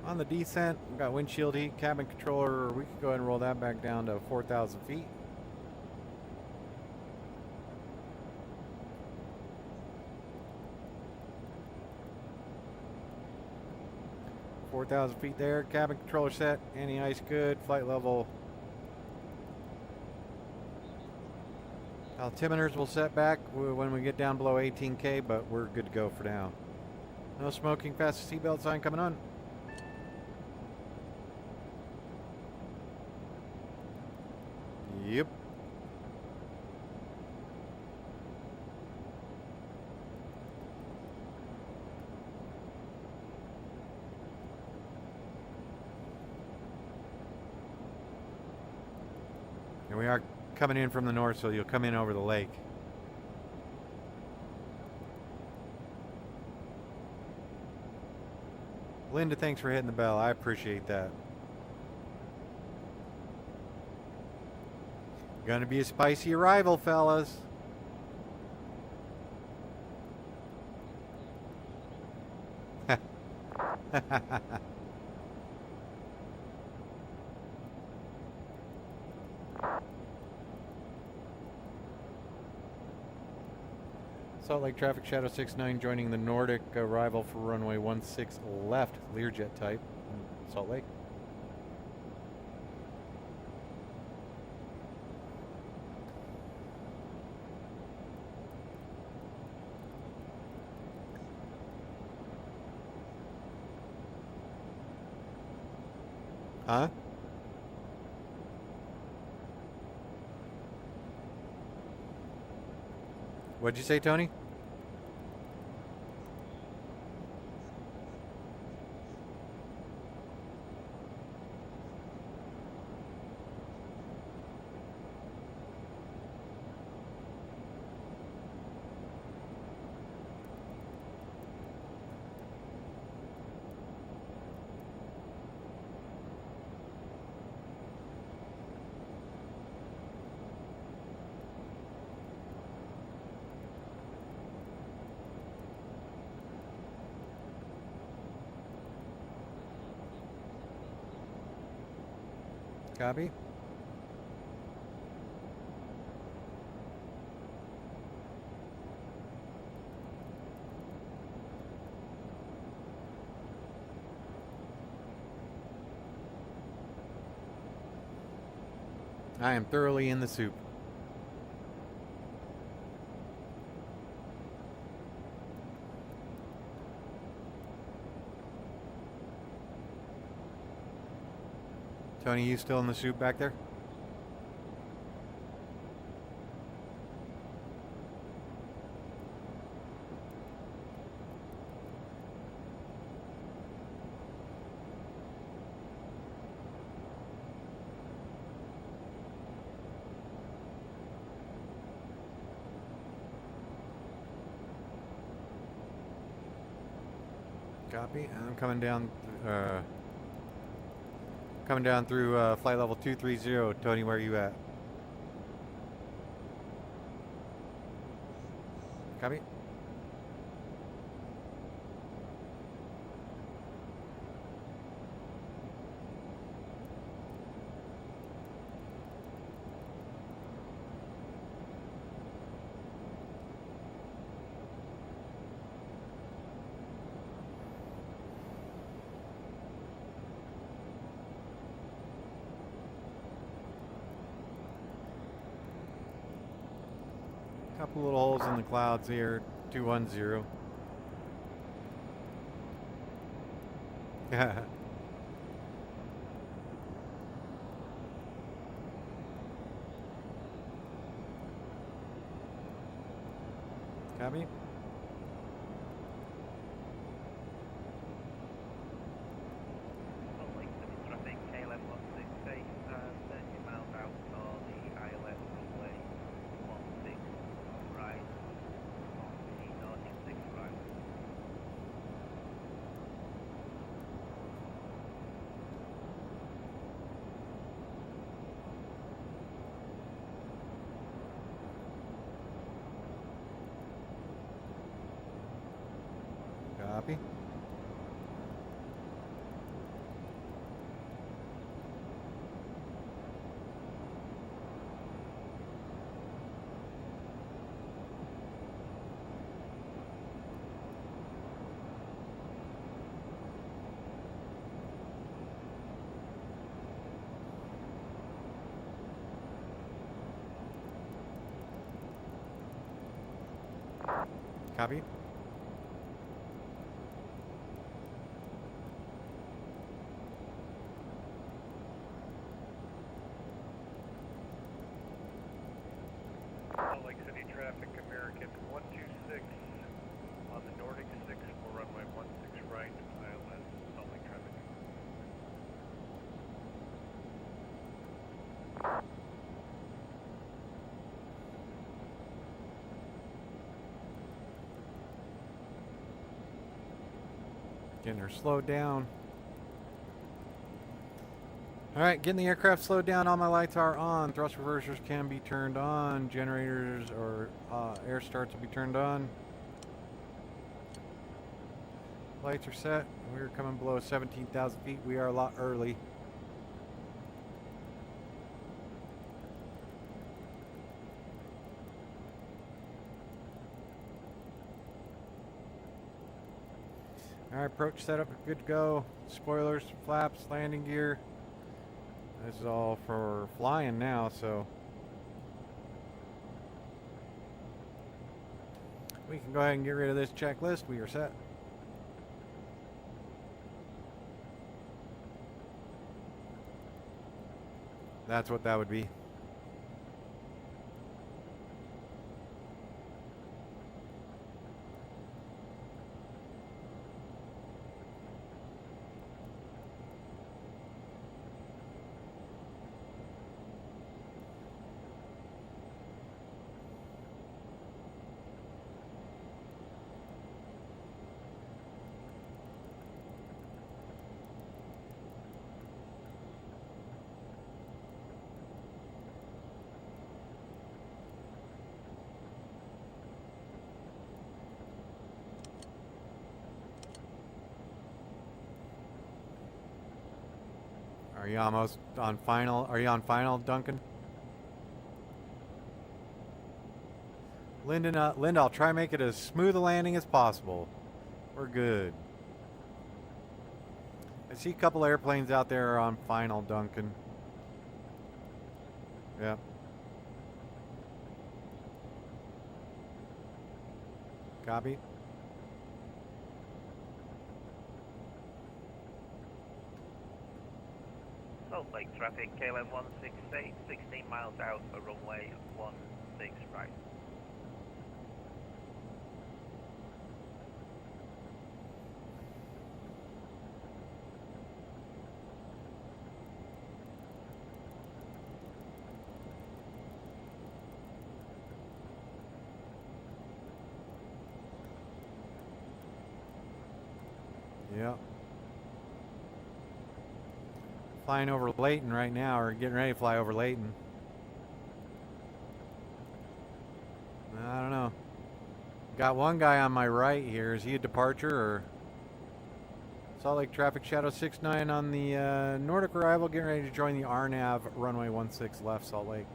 On the descent, we've got windshield heat, cabin controller. We could go ahead and roll that back down to 4,000 feet. $4,000 there. Cabin controller set. Anti-ice good. Flight level Altimeters will set back when we get down below 18K, but we're good to go for now. No smoking, fast seatbelt sign coming on. Yep. And we are coming in from the north, so you'll come in over the lake. Linda, thanks for hitting the bell. I appreciate that. Gonna be a spicy arrival, fellas. Salt Lake Traffic Shadow 69 joining the Nordic arrival for runway 16 left, Learjet type, Salt Lake. Huh? What'd you say, Tony? Copy. I am thoroughly in the soup. Tony, you still in the soup back there? Copy. I'm coming down through flight level 230. Tony, where are you at? Copy. Couple little holes in the clouds here. 210. Copy. Salt Lake City traffic, KLM 168, 30 miles out for the ILS runway 16 right, on the Nordic 6 right. Copy. Copy. Salt Lake City traffic, American 126 on the Nordic 6 for runway 16 right, ILS, Salt Lake traffic. Getting her slowed down. Alright, getting the aircraft slowed down. All my lights are on. Thrust reversers can be turned on. Generators or air starts will be turned on. Lights are set. We're coming below 17,000 feet. We are a lot early. Alright, approach setup, good to go. Spoilers, flaps, landing gear. This is all for flying now, so we can go ahead and get rid of this checklist. We are set. That's what that would be. Are you almost on final? Are you on final, Duncan? Linda, I'll try and make it as smooth a landing as possible. We're good. I see a couple airplanes out there on final, Duncan. Yep. Copy. Salt Lake traffic, KLM 168, 16 miles out for runway 16 right. Yep. Flying over Layton right now, or getting ready to fly over Layton. I don't know. Got one guy on my right here. Is he a departure or? Salt Lake traffic, Shadow 69 on the Nordic arrival, getting ready to join the RNAV runway 16 left, Salt Lake.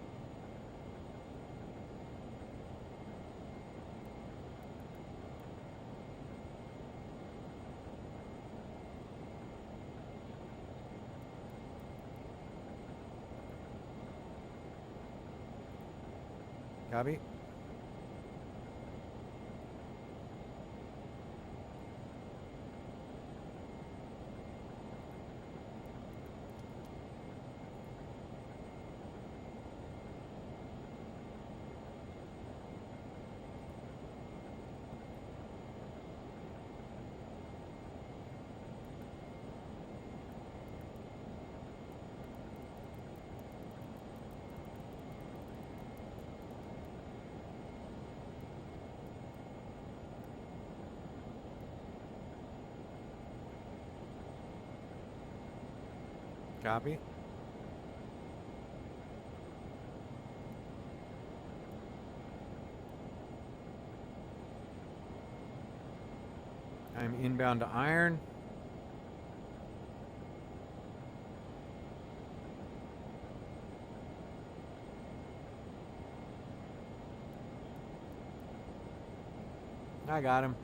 Copy. Copy. I'm inbound to Iron. I got him.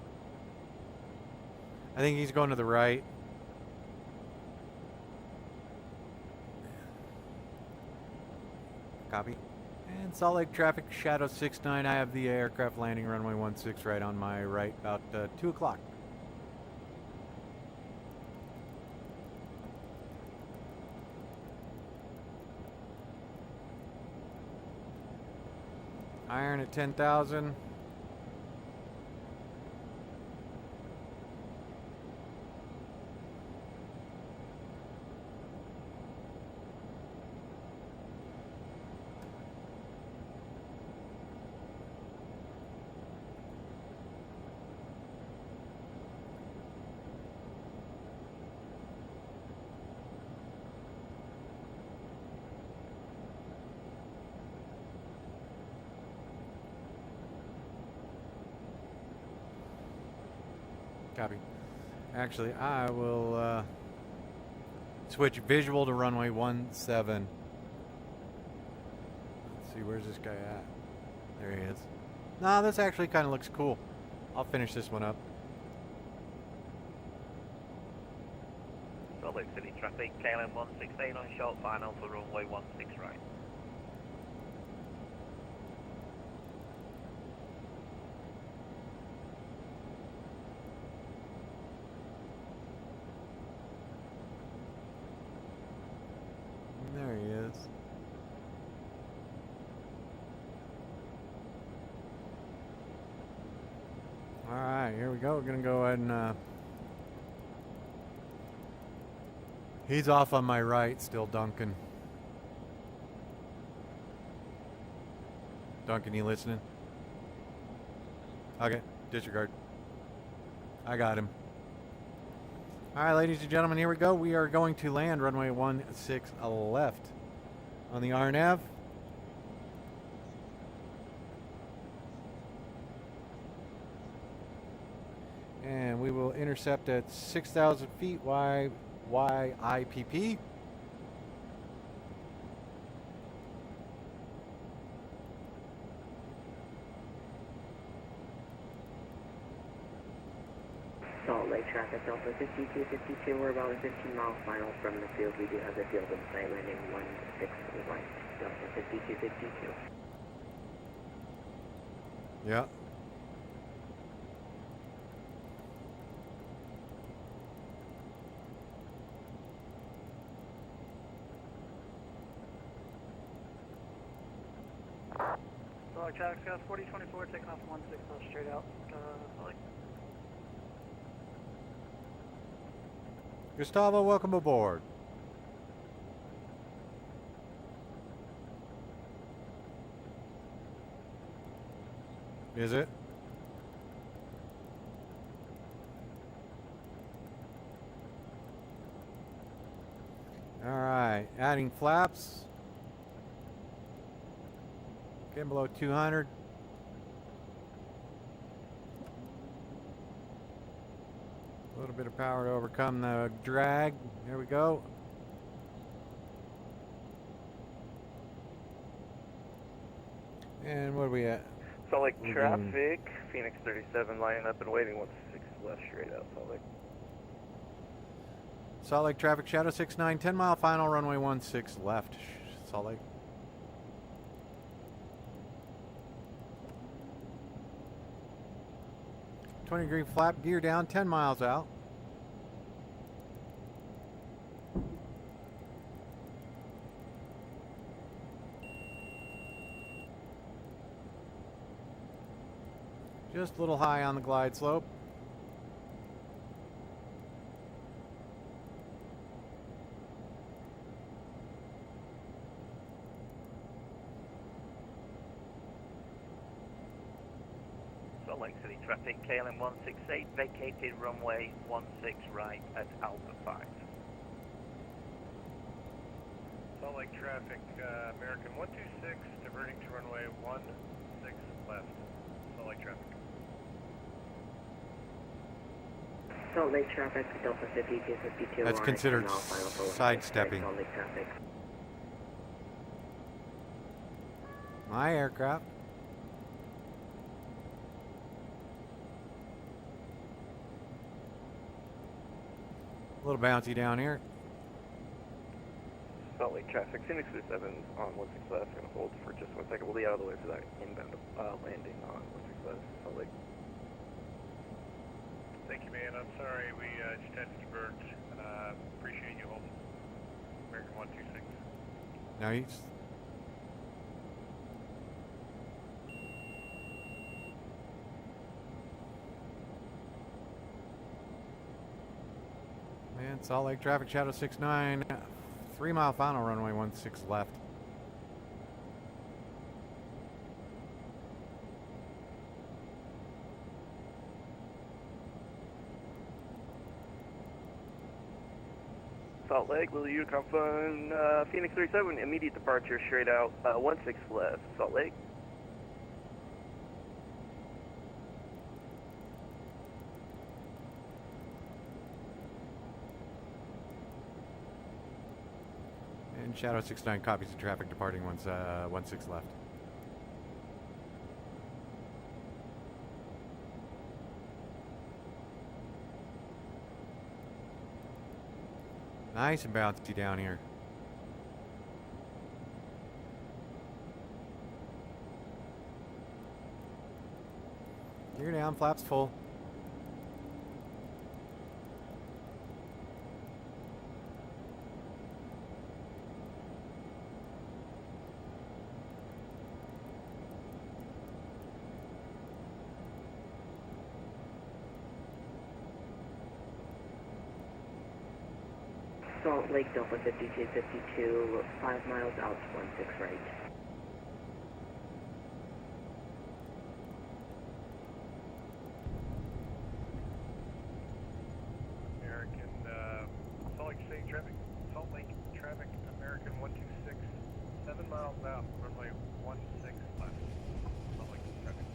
I think he's going to the right. Copy. And And Salt Lake traffic, Shadow 69. I have the aircraft landing runway 16 right on my right, about 2 o'clock. Iron at 10,000. Copy. Actually, I will switch visual to runway 17. Let's see, where's this guy at? There he is. Nah, this actually kind of looks cool. I'll finish this one up. Salt Lake City traffic, KLM 168 on short final for runway 16 right. There he is. Alright, here we go. We're going to go ahead and... he's off on my right, still Duncan. Duncan, you listening? Okay, disregard. I got him. Alright, ladies and gentlemen, here we go. We are going to land runway 16 left on the RNAV. And we will intercept at 6,000 feet YIPP. Salt Lake traffic, Delta 5252, we're about a 15-mile final from the field. We do have the field in sight, landing 16 right, Delta 5252. Yeah. Salt Lake traffic, Scott 4024, taking off 16 straight out. Salt Lake. Gustavo, welcome aboard. Is it? All right, adding flaps. Getting below 200. A little bit of power to overcome the drag. There we go. And what are we at? Salt Lake traffic, Phoenix 37 lining up and waiting 16 left straight out Salt Lake. Salt Lake traffic, Shadow 69, 10 mile final, runway 16 left. Salt Lake. .20-degree flap, gear down, 10 miles out. Just a little high on the glide slope. Salt Lake City traffic, KLM 168, vacated runway 16 right at Alpha 5. Salt Lake traffic, American 126, diverting to runway 16 left. Salt Lake traffic. Salt Lake traffic, Delta 5252. That's considered sidestepping. Salt Lake traffic. My aircraft. A little bouncy down here. Salt Salt Lake traffic. Phoenix 37 on 16 left. Going to hold for just 1 second. We'll be out of the way for that inbound landing on 16 left, Salt Lake. Thank you, man. I'm sorry we just had to divert. Appreciate you holding. American 126. Now he's. Man, Salt Lake traffic, Shadow 69, 3 mile final, runway 16 left. Salt Lake, Little Unicorn Fun, Phoenix 37, immediate departure, straight out, 16 left, Salt Lake. And Shadow 69 copies the traffic departing 16 left. Nice and bouncy down here. Gear down, flaps full. Salt Lake, Delta 5252, 5 miles out, 16 right. American, Salt Lake State traffic, Salt Lake traffic, American 126, 7 miles out, runway 16 left. Salt Lake traffic.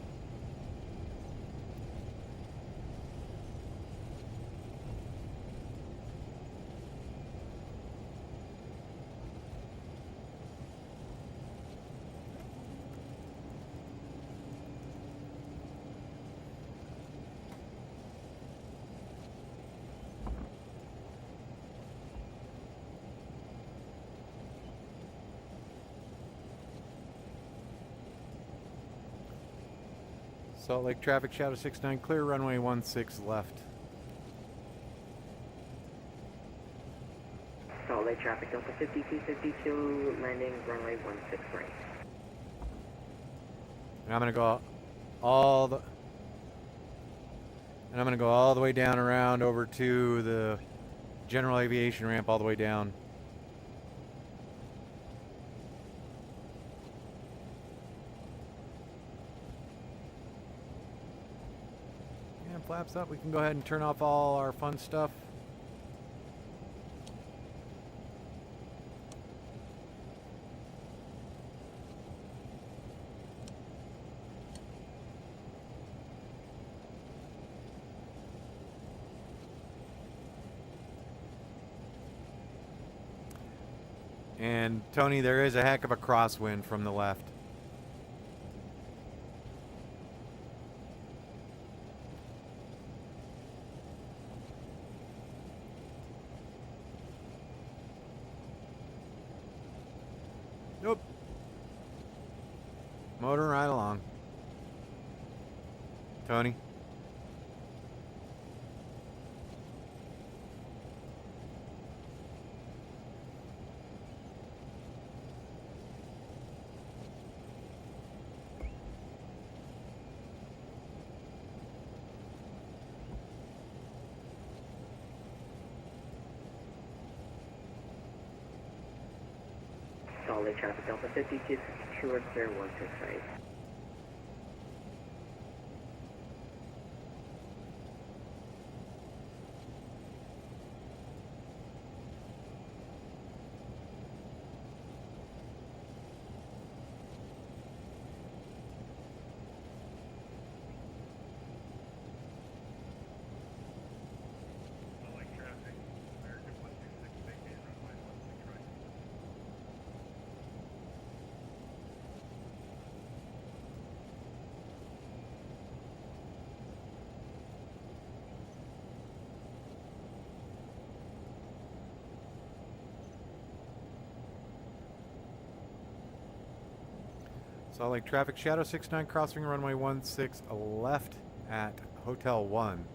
Salt Lake traffic, Shadow 69, clear, runway 16 left. Salt Lake traffic, Delta 5252, landing runway 16 right. And I'm gonna go all the way down around over to the general aviation ramp, all the way down. And flaps up, we can go ahead and turn off all our fun stuff. And Tony, there is a heck of a crosswind from the left. Nope. Motoring right along. Tony. Salt Lake traffic, Delta 5252, or clear 16 right. Salt Lake traffic, American 126, vacate runway 16 right. Salt Lake traffic, Shadow 69 crossing runway 16 left at Hotel 1.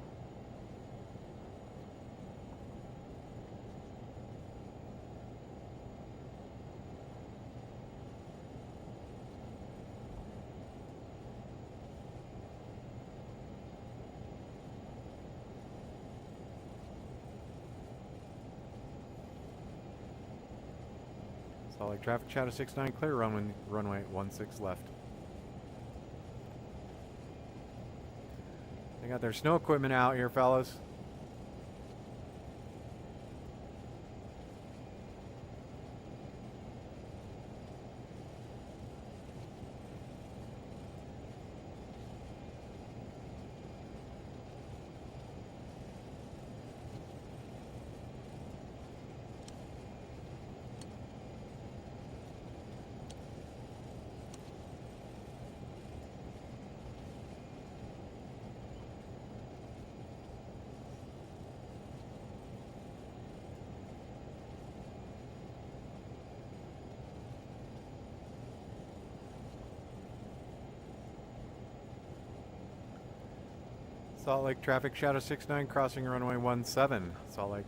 Salt Lake traffic, Shadow 69 clear, runway 16 left. They got their snow equipment out here, fellas. Salt Lake traffic, Shadow 69 crossing runway 17. Salt Lake.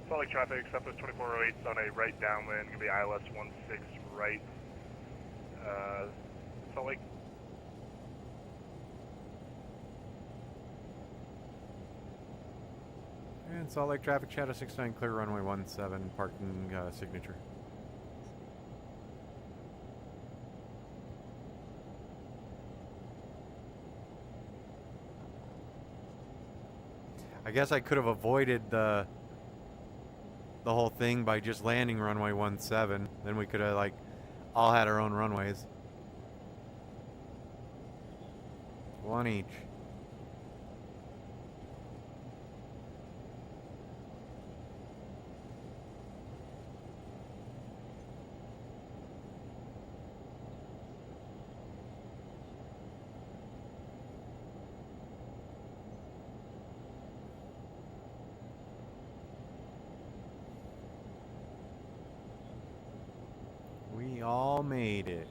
Salt Lake traffic, Southwest 2408 on a right downwind, going to be ILS 16 right. Salt Lake. And Salt Lake traffic, Shadow 69 clear runway 17, parking signature. I guess I could have avoided the whole thing by just landing runway 17. Then we could have like all had our own runways. One each. We all made it.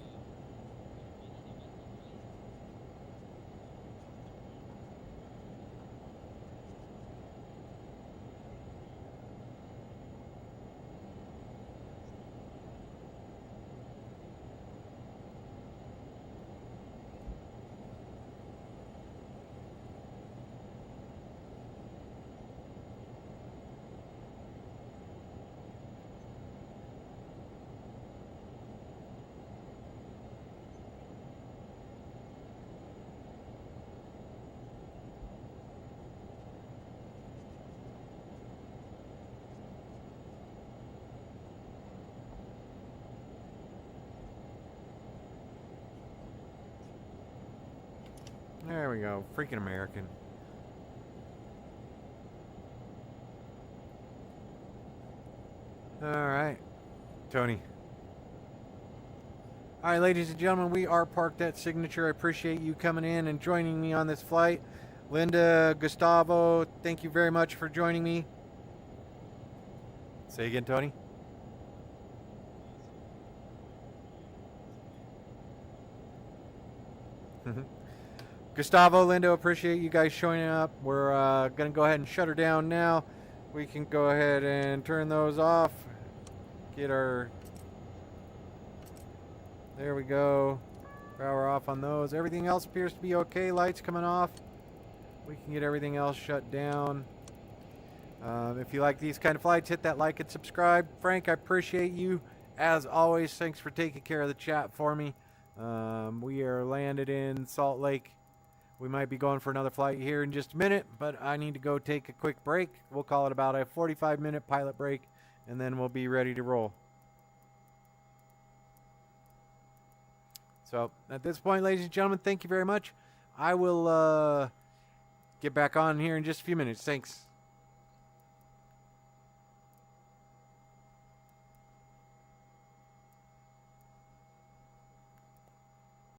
There we go. Freaking American. Alright. Tony. Alright, ladies and gentlemen, we are parked at Signature. I appreciate you coming in and joining me on this flight. Linda, Gustavo, thank you very much for joining me. Say again, Tony. Gustavo, Lindo, appreciate you guys showing up. We're going to go ahead and shut her down now. We can go ahead and turn those off. Get our... There we go. Power off on those. Everything else appears to be okay. Lights coming off. We can get everything else shut down. If you like these kind of flights, hit that like and subscribe. Frank, I appreciate you. As always, thanks for taking care of the chat for me. We are landed in Salt Lake. We might be going for another flight here in just a minute, but I need to go take a quick break. We'll call it about a 45-minute pilot break, and then we'll be ready to roll. So at this point, ladies and gentlemen, thank you very much. I will get back on here in just a few minutes. Thanks.